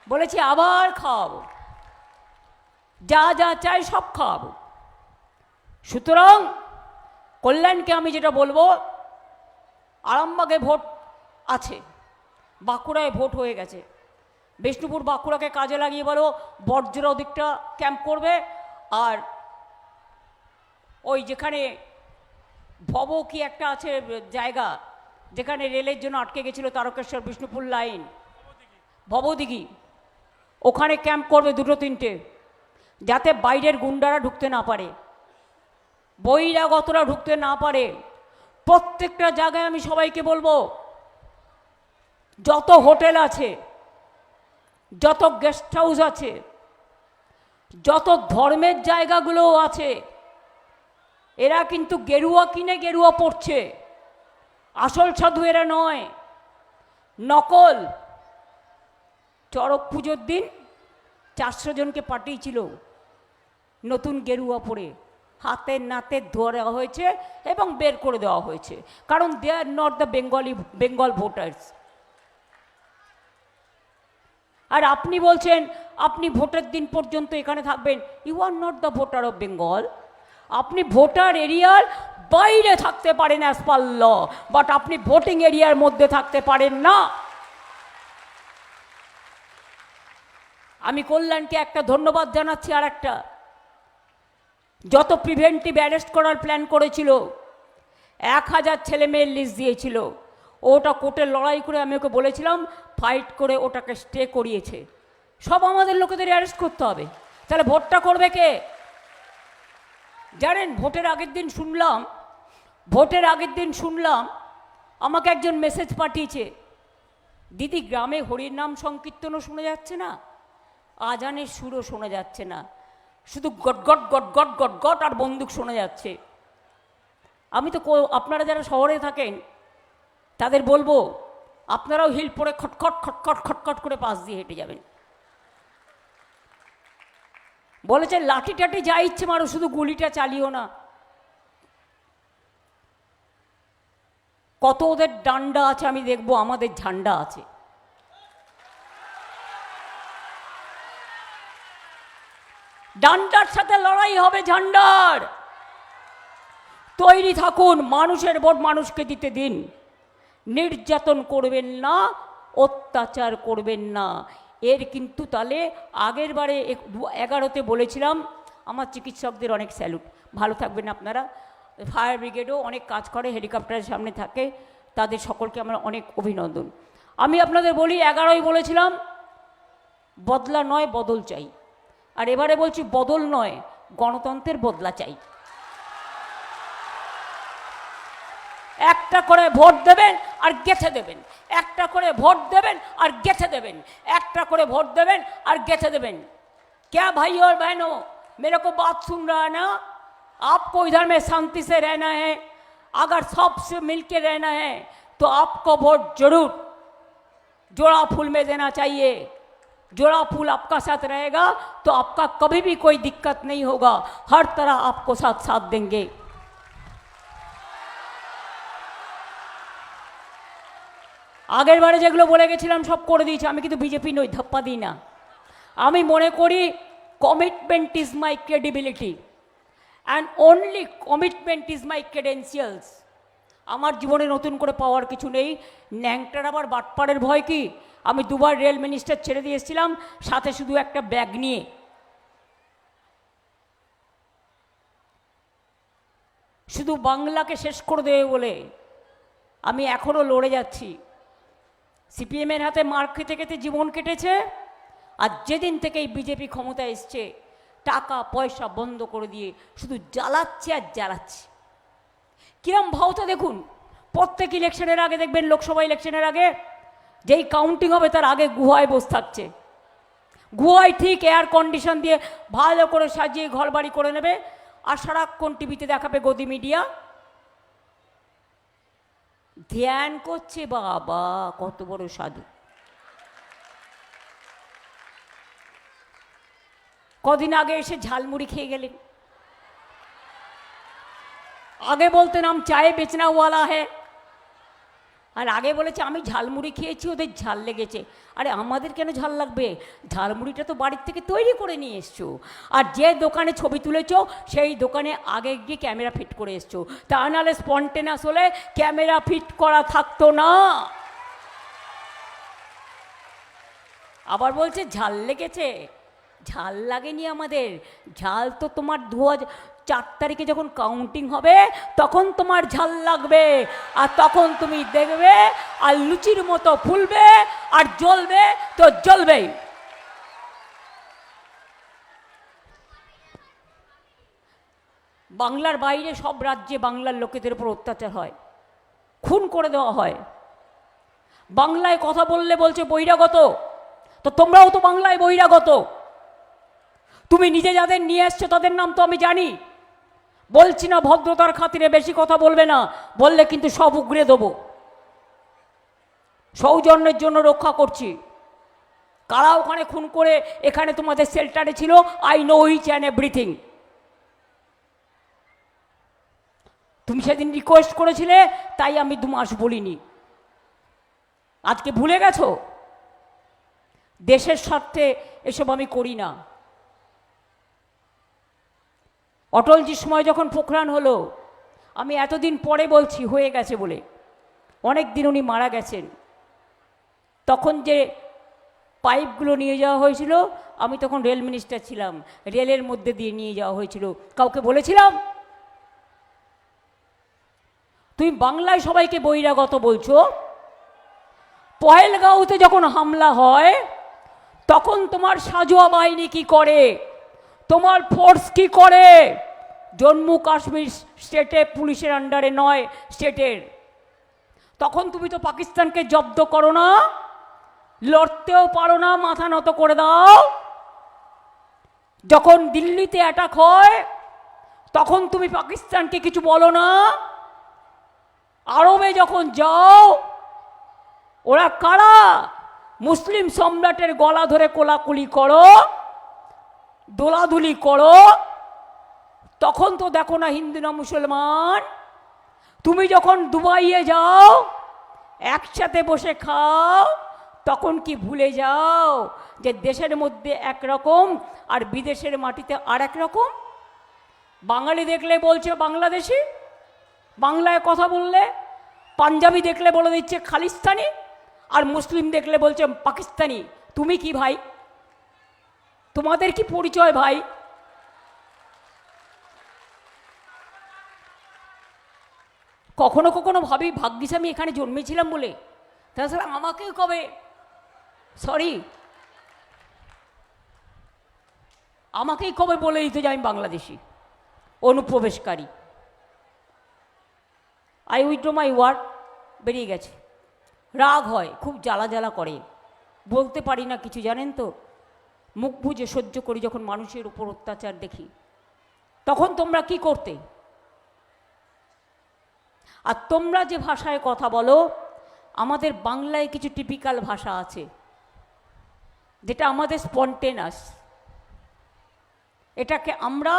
বলেছি আবার খাওয়াবো, যা যা চাই সব খাওয়াবো। সুতরাং কল্যাণকে আমি যেটা বলবো, আরামবাগে ভোট আছে, বাঁকুড়ায় ভোট হয়ে গেছে, বিষ্ণুপুর বাঁকুড়াকে কাজে লাগিয়ে বলো বর্জ্যের ওদিকটা ক্যাম্প করবে। আর ওই যেখানে ভব কি একটা আছে জায়গা, যেখানে রেলের জন্য আটকে গেছিল তারকেশ্বর বিষ্ণুপুর লাইন, ভবদিঘি, ওখানে ক্যাম্প করবে 2-3টে, যাতে বাইরের গুন্ডারা ঢুকতে না পারে, বহিরাগতরা ঢুকতে না পারে। প্রত্যেকটা জায়গায় আমি সবাইকে বলবো, যত হোটেল আছে, যত গেস্ট হাউস আছে, যত ধর্মের জায়গাগুলো আছে, এরা কিন্তু গেরুয়া কিনে গেরুয়া পড়ছে, আসল সাধু এরা নয়, নকল। চড়ক পুজোর দিন 400 জনকে পাঠিয়েছিল নতুন গেরুয়া পরে, হাতে নাতে ধরা হয়েছে এবং বের করে দেওয়া হয়েছে, কারণ they are not the Bengal voters. আর আপনি বলছেন আপনি ভোটের দিন পর্যন্ত এখানে থাকবেন, you are not the voter of Bengal. আপনি ভোটার এরিয়ার বাইরে থাকতে পারেন অ্যাজ পার ল, বাট আপনি ভোটিং এরিয়ার মধ্যে থাকতে পারেন না। আমি কল্যাণকে একটা ধন্যবাদ জানাচ্ছি। আর একটা, যত প্রিভেন্টিভ অ্যারেস্ট করার প্ল্যান করেছিল, 1000 ছেলে মেয়ের লিস্ট দিয়েছিল, ওটা কোর্টে লড়াই করে আমি ওকে বলেছিলাম, ফাইট করে ওটাকে স্টে করিয়েছে। সব আমাদের লোকেদের অ্যারেস্ট করতে হবে, তাহলে ভোটটা করবে কে? জানেন, ভোটের আগের দিন শুনলাম আমাকে একজন মেসেজ পাঠিয়েছে, দিদি গ্রামে হরির নাম সংকীর্তনও শুনে যাচ্ছে না। আজানের সুরও শোনা যাচ্ছে না, শুধু গট গট গট গট গট গট আর বন্দুক শোনা যাচ্ছে। আমি তো আপনারা যারা শহরে থাকেন তাদের বলবো, আপনারাও হিল পরে খটখট খটখট খটখট করে পাশ দিয়ে হেঁটে যাবেন। বলেছে লাঠি টাঠি যা ইচ্ছে মারো, শুধু গুলিটা চালিও না। কত ওদের ডান্ডা আছে আমি দেখবো, আমাদের ঝান্ডা আছে। ডান্ডার সাথে লড়াই হবে ঝান্ডার। তৈরি থাকুন, মানুষের ভোট মানুষকে দিতে দিন। নির্যাতন করবেন না, অত্যাচার করবেন না। এর কিন্তু তাহলে আগের বারে 11তে বলেছিলাম, আমার চিকিৎসকদের অনেক স্যালুট, ভালো থাকবেন আপনারা। ফায়ার ব্রিগেডও অনেক কাজ করে, হেলিকপ্টারের সামনে থাকে, তাদের সকলকে আমার অনেক অভিনন্দন। আমি আপনাদের বলি, 11ই বলেছিলাম বদলা নয় বদল চাই, আর এবারে বলছি বদল নয় গণতন্ত্রের বদলা চাই। একটা করে ভোট দেবেন আর গেঁথে দেবেন, একটা করে ভোট দেবেন আর গেঁথে দেবেন, একটা করে ভোট দেবেন আর গেঁথে দেবেন। क्या भाई और बहनों, मेरे को बात सुन रहा है ना? आपको इधर में शांति से रहना है, अगर सबसे मिलके रहना है तो आपको वोट जरूर जोड़ा फूल में देना चाहिए। जोड़ा फूल आपका साथ रहेगा तो आपका कभी भी कोई दिक्कत नहीं होगा, हर तरह आपको साथ साथ देंगे। আগের বারে যেগুলো বলে গেছিলাম সব করে দিয়েছি। আমি কিন্তু বিজেপি নই, ধাপ্পা দিই না। আমি মনে করি commitment is my credibility and only commitment is my credentials. আমার জীবনে নতুন করে পাওয়ার কিছু নেই। ন্যাংটার আবার বাটপাড়ের ভয় কি? আমি দুবার রেল মিনিস্টার ছেড়ে দিয়ে এসেছিলাম, সাথে শুধু একটা ব্যাগ নিয়ে। শুধু বাংলাকে শেষ করে দেবে বলে আমি এখনও লড়ে যাচ্ছি। সিপিএমের হাতে মার খেতে খেতে জীবন কেটেছে, আর যেদিন থেকে এই বিজেপি ক্ষমতায় এসছে টাকা পয়সা বন্ধ করে দিয়ে শুধু জ্বালাচ্ছে আর জ্বালাচ্ছে। কিরম ভাওতা দেখুন, প্রত্যেক ইলেকশনের আগে দেখবেন, লোকসভা ইলেকশনের আগে যেই কাউন্টিং হবে তার আগে গুহায় বসে থাকছে। গুহায় ঠিক এয়ার কন্ডিশন দিয়ে ভালো করে সাজিয়ে ঘর বাড়ি করে নেবে, আর সারাক্ষণ টিভিতে দেখাবে গদি মিডিয়া ধ্যান করছে। বাবা কত বড় সাধু! কদিন আগে এসে ঝালমুড়ি খেয়ে গেলেন। আগে বলতেন আম চায়ে বেচনা ওয়ালা হ্যাঁ, আর আগে বলেছে আমি ঝালমুড়ি খেয়েছি, ওদের ঝাল লেগেছে। আরে আমাদের কেন ঝাল লাগবে? ঝালমুড়িটা তো বাড়ির থেকে তৈরি করে নিয়ে এসছো, আর যে দোকানে ছবি তুলেছো সেই দোকানে আগে গিয়ে ক্যামেরা ফিট করে এসছো। তা নাহলে স্পন্টেনাস হলে ক্যামেরা ফিট করা থাকতো না। আবার বলছে ঝাল লেগেছে, ঝাল লাগেনি আমাদের। ঝাল তো তোমার 2004 তারিখে যখন কাউন্টিং হবে তখন তোমার ঝাল লাগবে, আর তখন তুমি দেখবে আর লুচির মতো ফুলবে আর জ্বলবে তো জ্বলবেই। বাংলার বাইরে সব রাজ্যে বাংলার লোকেদের উপর অত্যাচার হয়, খুন করে দেওয়া হয়। বাংলায় কথা বললে বলছে বহিরাগত, তো তোমরাও তো বাংলায় বহিরাগত। তুমি নিজে যাদের নিয়ে এসছো তাদের নাম তো আমি জানি, বলছি না ভদ্রতার খাতিরে বেশি কথা বলবে না, বললে কিন্তু সব উগড়ে দেবো। সৌজন্যের জন্য রক্ষা করছি। কারা ওখানে খুন করে এখানে তোমাদের শেল্টারে ছিল, I know each and everything. তুমি সেদিন রিকোয়েস্ট করেছিলে তাই আমি 2 মাস বলিনি, আজকে ভুলে গেছো? দেশের স্বার্থে এসব আমি করি না। অটলজির সময় যখন পোখরান হলো, আমি এতদিন পরে বলছি হয়ে গেছে বলে, অনেক দিন উনি মারা গেছেন। তখন যে পাইপগুলো নিয়ে যাওয়া হয়েছিল, আমি তখন রেল মিনিস্টার ছিলাম, রেলের মধ্যে দিয়ে নিয়ে যাওয়া হয়েছিল। কাউকে বলেছিলাম? তুমি বাংলায় সবাইকে বহিরাগত বলছো। পহেলগাঁওতে যখন হামলা হয় তখন তোমার সাজোয়া বাহিনী কি করে, তোমার ফোর্স কি করে? জম্মু কাশ্মীর স্টেটে পুলিশের আন্ডারে নয়, স্টেটের। তখন তুমি তো পাকিস্তানকে জব্দ করো না, লড়তেও পারো না, মাথা নত করে দাও। যখন দিল্লিতে অ্যাটাক হয় তখন তুমি পাকিস্তানকে কিছু বলো না, আরবে যখন যাও ওরা কারা? মুসলিম সম্রাটের গলা ধরে কোলাকুলি করো, দোলাদুলি করো, তখন তো দেখো না হিন্দু না মুসলমান। তুমি যখন দুবাইয়ে যাও একসাথে বসে খাও, তখন কি ভুলে যাও যে দেশের মধ্যে একরকম আর বিদেশের মাটিতে আর এক রকম? বাঙালি দেখলে বলছে বাংলাদেশি, বাংলায় কথা বললে, পাঞ্জাবি দেখলে বলে দিচ্ছে খালিস্তানি, আর মুসলিম দেখলে বলছে পাকিস্তানি। তুমি কি ভাই? তোমাদের কি পরিচয় ভাই? কখনো কখনো ভাবি ভাগ্যিস আমি এখানে জন্মেছিলাম বলে, তাছাড়া আমাকে কবে আমাকেই কবে বলে দিতে যে আমি বাংলাদেশি অনুপ্রবেশকারী। আই উইথড্র মাই ওয়ার্ড, বেরিয়ে গেছে। রাগ হয়, খুব জ্বালা জ্বালা করে, বলতে পারি না কিছু, জানেন তো। মুখ বুজে সহ্য করি যখন মানুষের উপর অত্যাচার দেখি। তখন তোমরা কি করতে? আর তোমরা যে ভাষায় কথা বলো, আমাদের বাংলায় কিছু টিপিক্যাল ভাষা আছে যেটা আমাদের স্পন্টেনাস, এটাকে আমরা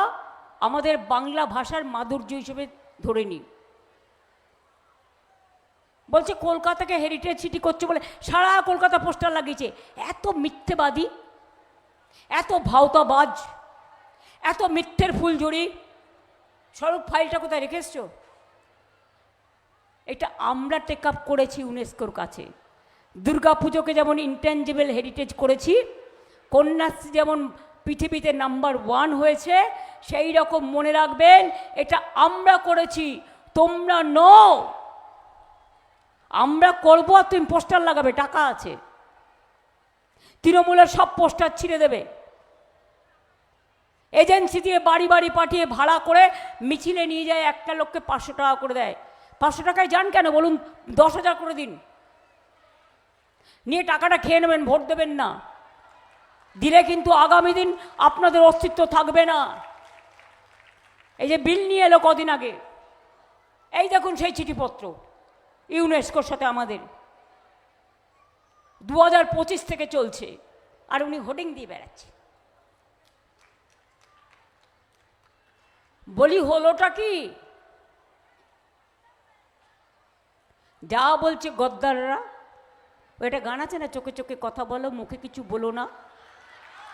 আমাদের বাংলা ভাষার মাধুর্য হিসেবে ধরে নিই। বলছে কলকাতাকে হেরিটেজ সিটি করছে বলে সারা কলকাতা পোস্টার লাগিয়েছে। এত মিথ্যেবাদী, এত ভাওতাবাজ, এত মিথ্যের ফুলঝুরি। স্বরূপ ফাইলটা কোথায় রেখে এসছো? এটা আমরা টেক আপ করেছি ইউনেস্কোর কাছে। দুর্গাপুজোকে যেমন ইনট্যাঞ্জিবল হেরিটেজ করেছি, কন্যাশ্রী যেমন পৃথিবীতে নাম্বার 1 হয়েছে, সেই রকম মনে রাখবেন এটা আমরা করেছি, তোমরা নও। আমরা করবো আর তুমি পোস্টার লাগাবে, টাকা আছে। তৃণমূলের সব পোস্টার ছিঁড়ে দেবে, এজেন্সি দিয়ে বাড়ি বাড়ি পাঠিয়ে ভাড়া করে মিছিলে নিয়ে যায়, একটা লোককে 500 টাকা করে দেয়। 500 টাকায় যান কেন বলুন? 10,000 করে দিন, নিয়ে টাকাটা খেয়ে নেবেন, ভোট দেবেন না। দিলে কিন্তু আগামী দিন আপনাদের অস্তিত্ব থাকবে না। এই যে বিল নিয়ে এলো কদিন আগে, এই দেখুন সেই চিঠিপত্র ইউনেস্কোর সাথে আমাদের 2025 থেকে চলছে, আর উনি হোর্ডিং দিয়ে বেড়াচ্ছে। বলি হলোটা কি? যা বলছে গদ্দাররা, ওইটা গান আছে না, চোখে চোখে কথা বলো মুখে কিছু বলো না।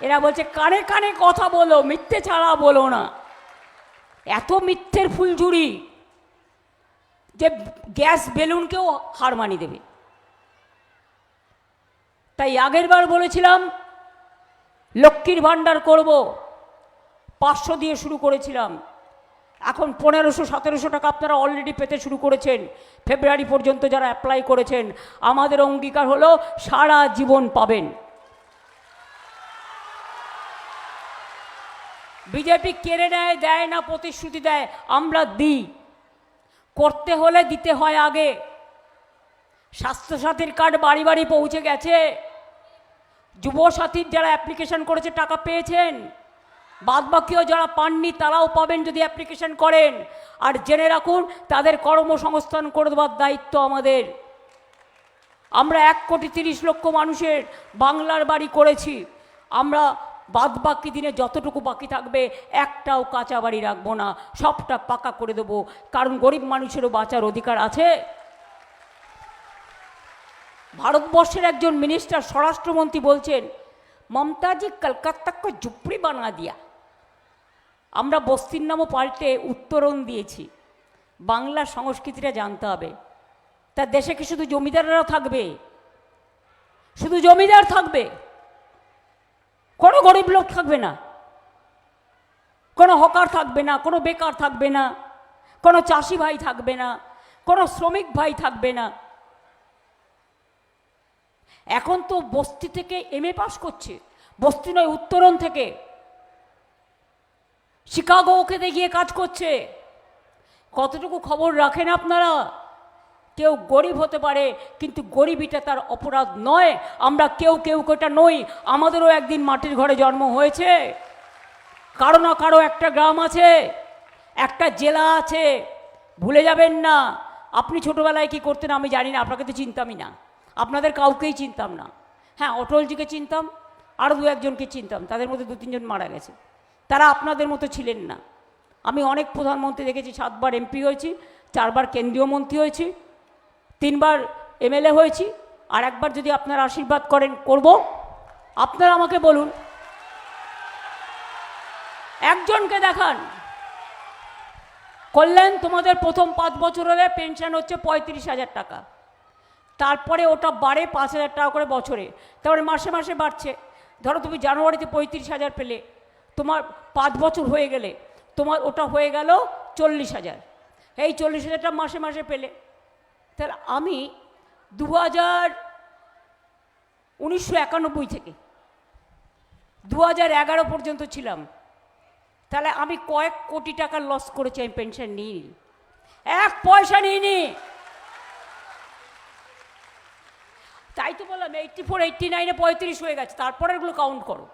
এরা বলছে কানে কানে কথা বলো, মিথ্যে ছাড়া বলো না। এত মিথ্যের ফুলঝুরি যে গ্যাস বেলুনকেও হার মানিয়ে দেবে। তাই আগের বার বলেছিলাম লক্ষ্মীর ভাণ্ডার করব, 500 দিয়ে শুরু করেছিলাম, এখন 1500-1700 টাকা আপনারা অলরেডি পেতে শুরু করেছেন। ফেব্রুয়ারি পর্যন্ত যারা অ্যাপ্লাই করেছেন, আমাদের অঙ্গীকার হলো সারা জীবন পাবেন। বিজেপি কেড়ে নেয়, দেয় না, প্রতিশ্রুতি দেয়, আমরা দিই। করতে হলে দিতে হয় আগে। স্বাস্থ্যসাথীর কার্ড বাড়ি বাড়ি পৌঁছে গেছে, যুবসাথীর যারা অ্যাপ্লিকেশন করেছে টাকা পেয়েছেন, বাদবাকিও যারা পাননি তারাও পাবেন যদি অ্যাপ্লিকেশন করেন। আর জেনে রাখুন, তাদের কর্মসংস্থান করে দেওয়ার দায়িত্ব আমাদের। আমরা 1,30,00,000 মানুষের বাংলার বাড়ি করেছি। আমরা বাদবাকি দিনে যতটুকু বাকি থাকবে একটাও কাঁচা বাড়ি রাখবো না, সবটা পাকা করে দেবো, কারণ গরিব মানুষেরও বাঁচার অধিকার আছে। ভারতবর্ষের একজন মিনিস্টার, স্বরাষ্ট্রমন্ত্রী বলছেন, মমতাজি কলকাতাকে ঝুপড়ি বানা দিয়া। আমরা বস্তির নামও পাল্টে উত্তরণ দিয়েছি। বাংলা সংস্কৃতিটা জানতে হবে। তার দেশে কি শুধু জমিদাররা থাকবে? শুধু জমিদার থাকবে? কোনো গরিব লোক থাকবে না, কোনো হকার থাকবে না, কোনো বেকার থাকবে না, কোনো চাষি ভাই থাকবে না, কোনো শ্রমিক ভাই থাকবে না। এখন তো বস্তি থেকে MA পাস করছে, বস্তি নয় উত্তরণ থেকে, শিকাগোকে গিয়ে কাজ করছে। কতটুকু খবর রাখেন আপনারা? কেউ গরিব হতে পারে, কিন্তু গরিবিটা তার অপরাধ নয়। আমরা কেউ কেউ কোটা নই, আমাদেরও একদিন মাটির ঘরে জন্ম হয়েছে। কারো না কারো একটা গ্রাম আছে, একটা জেলা আছে, ভুলে যাবেন না। আপনি ছোটোবেলায় কি করতেন আমি জানি না, আপনাকে তো চিনতামই না, আপনাদের কাউকেই চিনতাম না। হ্যাঁ, অটলজিকে চিনতাম, আরও দু একজনকে চিনতাম, তাদের মধ্যে 2-3 জন মারা গেছে। তারা আপনাদের মতো ছিলেন না। আমি অনেক প্রধানমন্ত্রী দেখেছি, 7 বার এমপি হয়েছি, 4 বার কেন্দ্রীয় মন্ত্রী হয়েছি, 3 বার এমএলএ হয়েছি, আর একবার যদি আপনারা আশীর্বাদ করেন করব। আপনারা আমাকে বলুন, একজনকে দেখান করলেন তোমাদের প্রথম 5 বছর হলে পেনশন হচ্ছে 35,000 টাকা, তারপরে ওটা বাড়ে 5,000 টাকা করে বছরে, তারপরে মাসে মাসে বাড়ছে। ধরো তুমি জানুয়ারিতে 35,000 পেলে, তোমার 5 বছর হয়ে গেলে তোমার ওটা হয়ে গেল 40,000। এই 40,000টা মাসে মাসে পেলে। তাহলে আমি 1991 থেকে 2011 পর্যন্ত ছিলাম, তাহলে আমি কয়েক কোটি টাকার লস করেছি। আমি পেনশন নিইনি, 1 পয়সা নিইনি। তাই তো বললাম 84, 89-এ 35 হয়ে গেছে, তারপরে এগুলো কাউন্ট করো।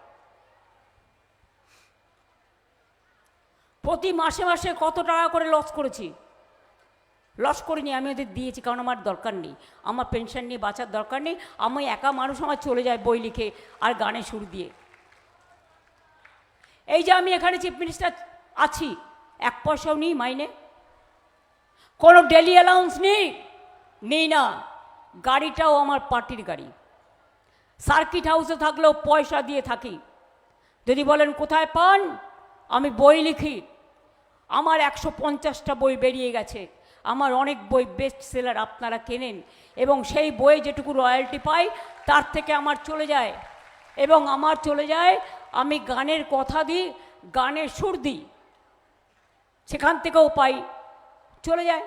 প্রতি মাসে মাসে কত টাকা করে লস করেছি? লস করিনি, আমি ওদের দিয়েছি, কারণ আমার দরকার নেই, আমার পেনশন নিয়ে বাঁচার দরকার নেই। আমি একা মানুষ, আমার চলে যায় বই লিখে আর গানে সুর দিয়ে। এই যে আমি এখানে চিফ মিনিস্টার আছি, 1 পয়সাও নেই মাইনে, কোনো ডেলি অ্যালাউন্স নেই না। গাড়িটাও আমার পার্টির গাড়ি, সার্কিট হাউসে থাকলেও পয়সা দিয়ে থাকি। যদি বলেন কোথায় পান, আমি বই লিখি, আমার 150টা বই বেরিয়ে গেছে, আমার অনেক বই বেস্ট সেলার আপনারা কেনেন, এবং সেই বই যেটুকু রয়্যালটি পাই তার থেকে আমার চলে যায়, এবং আমার চলে যায়, আমি গানের কথা দিই, গানের সুর দিই, সেখান থেকেও পাই, চলে যায়।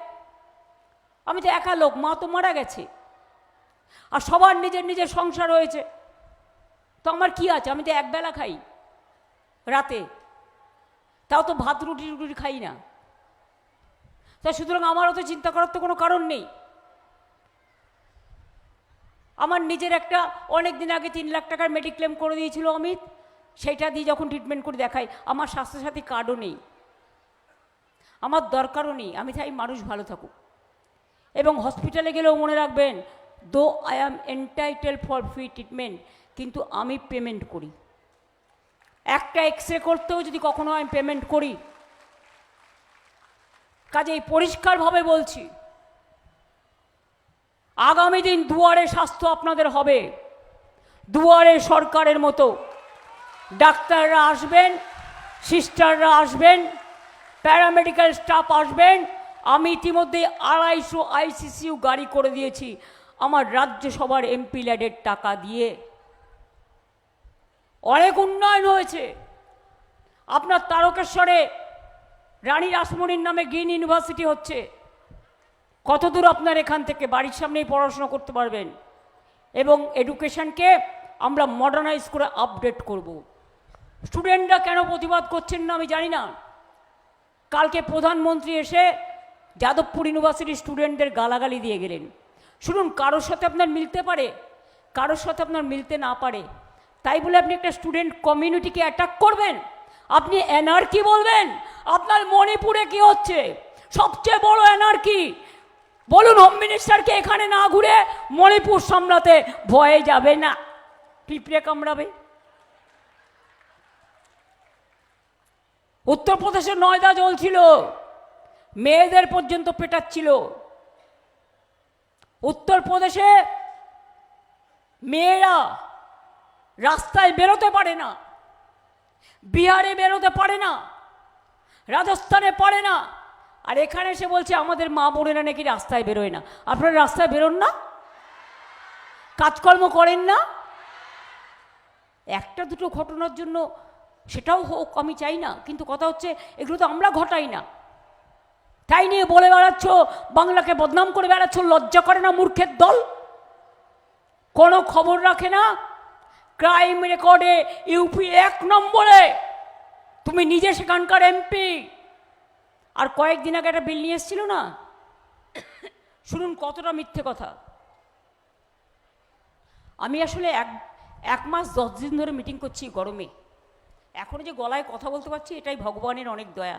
আমি তো একা লোক, মা তো মারা গেছে, আর সবার নিজের নিজের সংসার রয়েছে, তো আমার কি আছে? আমি তো একবেলা খাই রাতে, তাও তো ভাত রুটি খাই না। তা সুতরাং আমারও তো চিন্তা করার তো কোনো কারণ নেই। আমার নিজের একটা অনেক দিন আগে 3 লাখ টাকার মেডিক্লেম করে দিয়েছিল অমিত, সেটা দিয়ে যখন ট্রিটমেন্ট করে দেখাই, আমার স্বাস্থ্যসাথী কার্ডও নেই, আমার দরকারও নেই। আমি চাই মানুষ ভালো থাকুক। এবং হসপিটালে গেলেও মনে রাখবেন, though I am entitle for free treatment, কিন্তু আমি পেমেন্ট করি। একটা এক্সরে করতেও যদি কখনো আমি পেমেন্ট করি, কাজেই পরিষ্কারভাবে বলছি, আগামী দিন দুয়ারে স্বাস্থ্য আপনাদের হবে, দুয়ারে সরকারের মতো। ডাক্তাররা আসবেন, সিস্টাররা আসবেন, প্যারামেডিক্যাল স্টাফ আসবেন। আমি ইতিমধ্যে 250 আইসিসিউ গাড়ি করে দিয়েছি আমার রাজ্যসভার এমপি ল্যাডের টাকা দিয়ে। অনেক উন্নয়ন হয়েছে। আপনার তারকেশ্বরে রানী রাসমণির নামে গ্রিন ইউনিভার্সিটি হচ্ছে, কতদূর আপনার এখান থেকে বাড়ির সামনেই পড়াশোনা করতে পারবেন। এবং এডুকেশনকে আমরা মডার্নাইজ করে আপডেট করব। স্টুডেন্টরা কেন প্রতিবাদ করছেন না আমি জানি না। কালকে প্রধানমন্ত্রী এসে যাদবপুর ইউনিভার্সিটির স্টুডেন্টদের গালাগালি দিয়ে গেলেন। শুনুন, কারোর সাথে আপনার মিলতে পারে, কারোর সাথে আপনার মিলতে না পারে, তাই বলে আপনি একটা স্টুডেন্ট কমিউনিটিকে অ্যাটাক করবেন, আপনি অ্যানার্কি বলবেন? আপনার মণিপুরে কি হচ্ছে সবচেয়ে বড় অ্যানার্কি? বলুন হোম মিনিস্টারকে এখানে না ঘুরে মণিপুর সামলাতে ভয়ে যাবে না, পিঁপড়ে কামড়াবে। উত্তরপ্রদেশে নয়দা জ্বলছিল, মেয়েদের পর্যন্ত পেটাচ্ছিল। উত্তরপ্রদেশে মেয়েরা রাস্তায় বেরোতে পারে না, বিহারে বেরোতে পারে না, রাজস্থানে পারে না, আর এখানে এসে বলছে আমাদের মা বোনেরা নাকি রাস্তায় বেরোয় না। আপনারা রাস্তায় বেরোন না, কাজকর্ম করেন না। একটা দুটো ঘটনার জন্য সেটাও হোক, আমি চাই না, কিন্তু কথা হচ্ছে এগুলো তো আমরা ঘটাই না। তাই নিয়ে বলে বেড়াচ্ছ, বাংলাকে বদনাম করে বেড়াচ্ছ, লজ্জা করে না মূর্খের দল? কোনো খবর রাখে না। ক্রাইম রেকর্ডে ইউপি 1 নম্বরে, তুমি নিজে সেখানকার এমপি। আর কয়েকদিন আগে একটা বিল নিয়ে এসেছিল না, শুনুন কতটা মিথ্যে কথা। আমি আসলে এক মাস 10 দিন ধরে মিটিং করছি গরমে, এখনো যে গলায় কথা বলতে পারছি এটাই ভগবানের অনেক দয়া।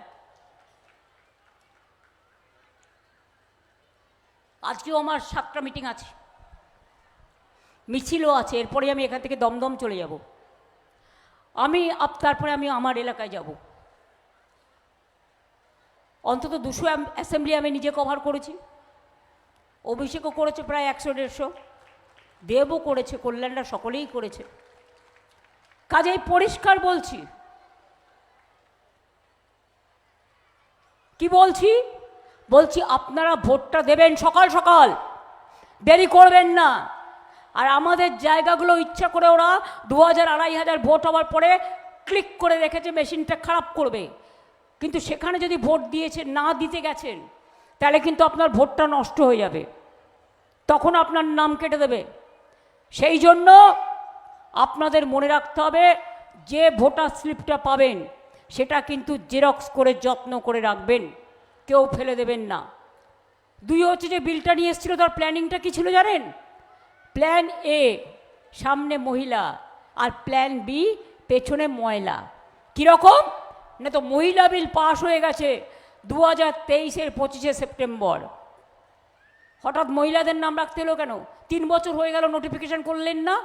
আজকেও আমার 7টা মিটিং আছে, মিছিলও আছে, এরপরে আমি এখান থেকে দমদম চলে যাব। তারপরে আমি আমার এলাকায় যাব। অন্তত 200 অ্যাসেম্বলি আমি নিজে কভার করেছি, অভিষেকও করেছে প্রায় 100-150, দেবও করেছে, কল্যাণরা সকলেই করেছে। কাজেই পরিষ্কার বলছি, কি বলছি আপনারা ভোটটা দেবেন সকাল সকাল, দেরি করবেন না। আর আমাদের জায়গাগুলো ইচ্ছা করে ওরা 2000-2500 ভোট হওয়ার পরে ক্লিক করে রেখেছে মেশিনটা খারাপ করবে, কিন্তু সেখানে যদি ভোট দিয়েছেন না দিতে গেছেন তাহলে কিন্তু আপনার ভোটটা নষ্ট হয়ে যাবে, তখন আপনার নাম কেটে দেবে। সেই জন্য আপনাদের মনে রাখতে হবে যে ভোটার স্লিপটা পাবেন সেটা কিন্তু জেরক্স করে যত্ন করে রাখবেন, কেউ ফেলে দেবেন না। 2 হচ্ছে যে বিলটা নিয়ে এসেছিল তার প্ল্যানিংটা কী ছিল জানেন? প্ল্যান এ সামনে মহিলা আর প্ল্যান বি পেছনে ময়লা। কীরকম না, তো মহিলা বিল পাশ হয়ে গেছে 2023-এর 25শে সেপ্টেম্বর। হঠাৎ মহিলাদের নাম রাখতে হলো কেন? 3 বছর হয়ে গেল নোটিফিকেশান করলেন না।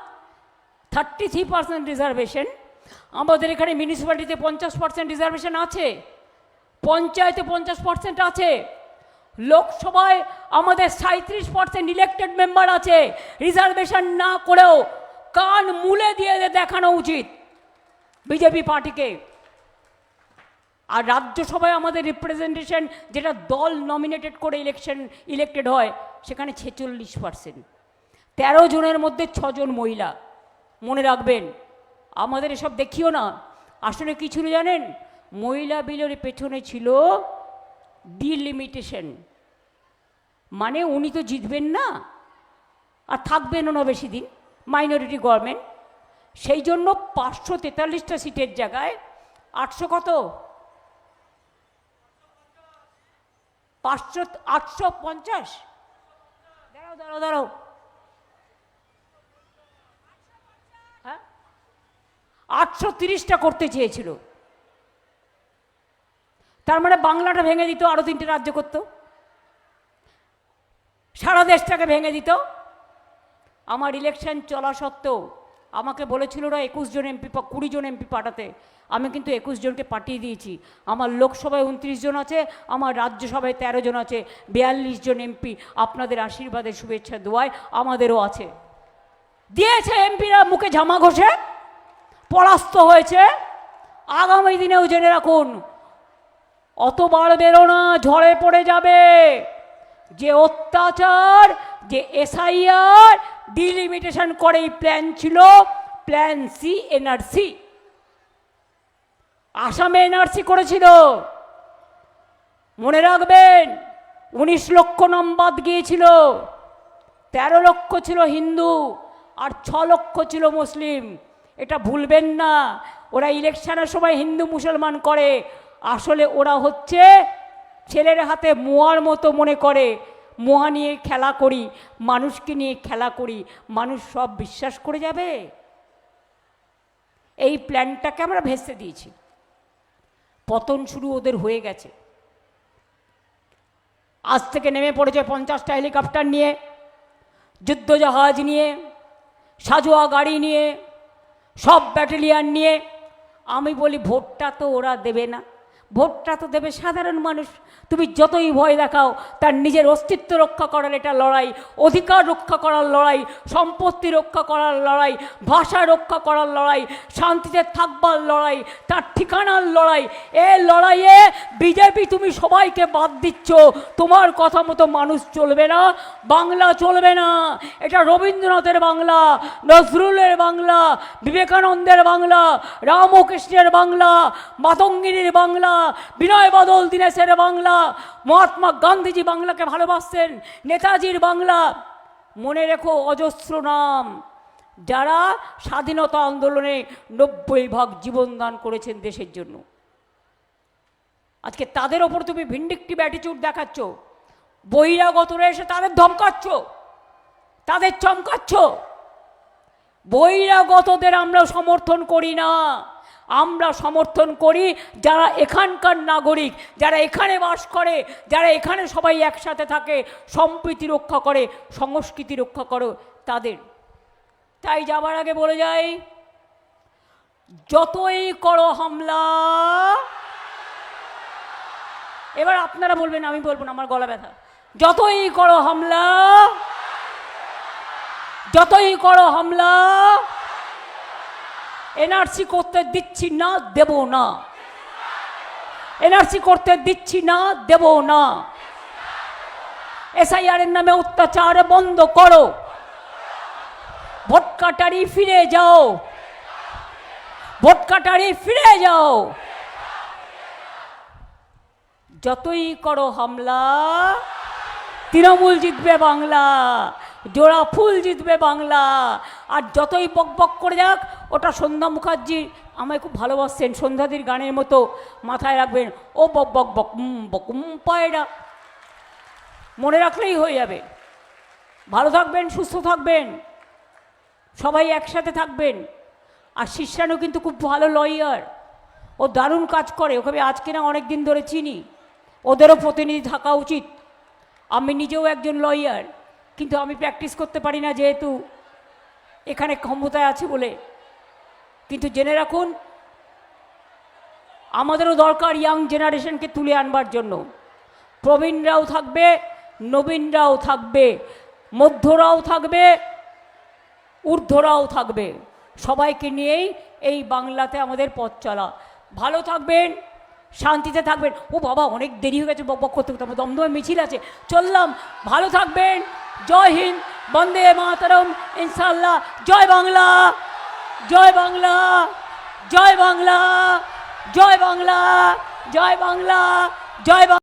33% রিজার্ভেশন আমাদের এখানে, মিউনিসিপ্যালিটিতে 50% রিজার্ভেশন আছে, পঞ্চায়েতে 50% আছে, লোকসভায় আমাদের 37% ইলেক্টেড মেম্বার আছে। রিজার্ভেশন না করেও কান মুলে দিয়ে দেখানো উচিত বিজেপি পার্টিকে। আর রাজ্যসভায় আমাদের রিপ্রেজেন্টেশন যেটা দল নমিনেটেড করে ইলেক্টেড হয় সেখানে 46%, 13 জনের মধ্যে 6 জন মহিলা। মনে রাখবেন, আমাদের এসব দেখিও না। আসলে কী ছিল জানেন? মহিলা বিলের পেছনে ছিল ডিলিমিটেশন, মানে উনি তো জিতবেন না আর থাকবেনও না বেশি দিন, মাইনরিটি গভর্নমেন্ট। সেই জন্য 543টা সিটের জায়গায় 800 কত 850, দাঁড়াও হ্যাঁ 830টা করতে চেয়েছিল। তার মানে বাংলাটা ভেঙে দিত, আরো 3টে রাজ্য করত, সারা দেশটাকে ভেঙে দিত। আমার ইলেকশন চলা সত্ত্বেও আমাকে বলেছিল ওরা 21 জন এমপি 20 জন এমপি পাঠাতে, আমি কিন্তু 21 জনকে পাঠিয়ে দিয়েছি। আমার লোকসভায় 29 জন আছে, আমার রাজ্যসভায় 13 জন আছে, 42 জন এমপি আপনাদের আশীর্বাদের শুভেচ্ছা দোয়ায় আমাদেরও আছে। দিয়েছে এমপিরা মুখে ঝামা ঘষে, পরাস্ত হয়েছে। আগামী দিনেও জেনে রাখুন, অতবার বেরো না, ঝড়ে পড়ে যাবে। যে অত্যাচার, যে এসআইআর ডিলিমিটেশন করেই প্ল্যান ছিল, প্ল্যান সি এনআরসি। আসামে এনআরসি করেছিল, মনে রাখবেন। 19 লক্ষ নাম বাদ গিয়েছিল, 13 লক্ষ ছিল হিন্দু আর 6 লক্ষ ছিল মুসলিম। এটা ভুলবেন না। ওরা ইলেকশনের সময় হিন্দু মুসলমান করে, আসলে ওরা হচ্ছে ছেলের হাতে মোয়ার মতো মনে করে, মোয়া নিয়ে খেলা করি, মানুষকে নিয়ে খেলা করি, মানুষ সব বিশ্বাস করে যাবে। এই প্ল্যানটাকে আমরা ভেস্তে দিয়েছি, পতন শুরু ওদের হয়ে গেছে। আজ থেকে নেমে পড়েছে 50টা হেলিকপ্টার নিয়ে, যুদ্ধজাহাজ নিয়ে, সাজোয়া গাড়ি নিয়ে, সব ব্যাটালিয়ান নিয়ে। আমি বলি ভোটটা তো ওরা দেবে না, ভোটটা তো দেবে সাধারণ মানুষ। তুমি যতই ভয় দেখাও, তার নিজের অস্তিত্ব রক্ষা করার এটা লড়াই, অধিকার রক্ষা করার লড়াই, সম্পত্তি রক্ষা করার লড়াই, ভাষা রক্ষা করার লড়াই, শান্তিতে থাকবার লড়াই, তার ঠিকানার লড়াই। এই লড়াইয়ে বিজেপি তুমি সবাইকে বাদ দিচ্ছ। তোমার কথা মতো মানুষ চলবে না, বাংলা চলবে না। এটা রবীন্দ্রনাথের বাংলা, নজরুলের বাংলা, বিবেকানন্দের বাংলা, রামকৃষ্ণের বাংলা, মাতঙ্গিনীর বাংলা, বিনয় বাদল দীনেশের বাংলা, মহাত্মা গান্ধীজি বাংলাকে ভালোবাসতেন, নেতাজির বাংলা। মনে রেখো, অজস্র নাম যারা স্বাধীনতা আন্দোলনে 90% জীবন দান করেছেন দেশের জন্য। আজকে তাদের ওপর তুমি ভিন্ডিকটিভ অ্যাটিটিউড দেখাচ্ছ, বহিরাগতরা এসে তাদের ধমকাচ্ছ, তাদের চমকাচ্ছ। বহিরাগতদের আমরা সমর্থন করি না, আমরা সমর্থন করি যারা এখানকার নাগরিক, যারা এখানে বাস করে, যারা এখানে সবাই একসাথে থাকে, সম্প্রীতি রক্ষা করে, সংস্কৃতি রক্ষা করে তাদের। তাই যাবার আগে বলে যাই, যতই করো হামলা, এবার আপনারা বলবেন, আমি বলবো না, আমার গলা ব্যথা। যতই করো হামলা, যতই করো হামলা, এনআরসি করতে দিচ্ছি না, দেব না। এনআরসি করতে দিচ্ছি না, দেব না। এসআইআর এর নামে অত্যাচার বন্ধ করো। ভোট কাটারি ফিরে যাও, ভোট কাটারি ফিরে যাও। যতই করো হামলা, তৃণমূল জিতবে বাংলা, জোড়া ফুল জিতবে বাংলা। আর যতই বক বক করে যাক, ওটা সন্ধ্যা মুখার্জি আমায় খুব ভালোবাসছেন, সন্ধ্যাদির গানের মতো মাথায় রাখবেন, ও বক বক বক বকুম পায়রা, মনে রাখলেই হয়ে যাবে। ভালো থাকবেন, সুস্থ থাকবেন, সবাই একসাথে থাকবেন। আর শীর্ষানু কিন্তু খুব ভালো লয়ার, ও দারুণ কাজ করে, ওকে আমি আজকে না অনেক দিন ধরে চিনি। ওদেরও প্রতিনিধি থাকা উচিত। আমি নিজেও একজন লয়ার, কিন্তু আমি প্র্যাকটিস করতে পারি না, যেহেতু এখানে ক্ষমতায় আছে বলে। কিন্তু জেনে রাখুন, আমাদেরও দরকার ইয়াং জেনারেশনকে তুলে আনবার জন্য। প্রবীণরাও থাকবে, নবীনরাও থাকবে, মধ্যরাও থাকবে, ঊর্ধ্বরাও থাকবে। সবাইকে নিয়েই এই বাংলাতে আমাদের পথ চলা। ভালো থাকবেন, শান্তিতে থাকবেন। ও বাবা, অনেক দেরি হয়ে গেছে, বক বক করতে করতে, দমদমে মিছিল আছে, চললাম। ভালো থাকবেন। জয় হিন্দ, বন্দে মাতরম, ইনশাআল্লাহ। জয় বাংলা, জয় বাংলা, জয় বাংলা, জয় বাংলা, জয় বাংলা, জয় বাংলা।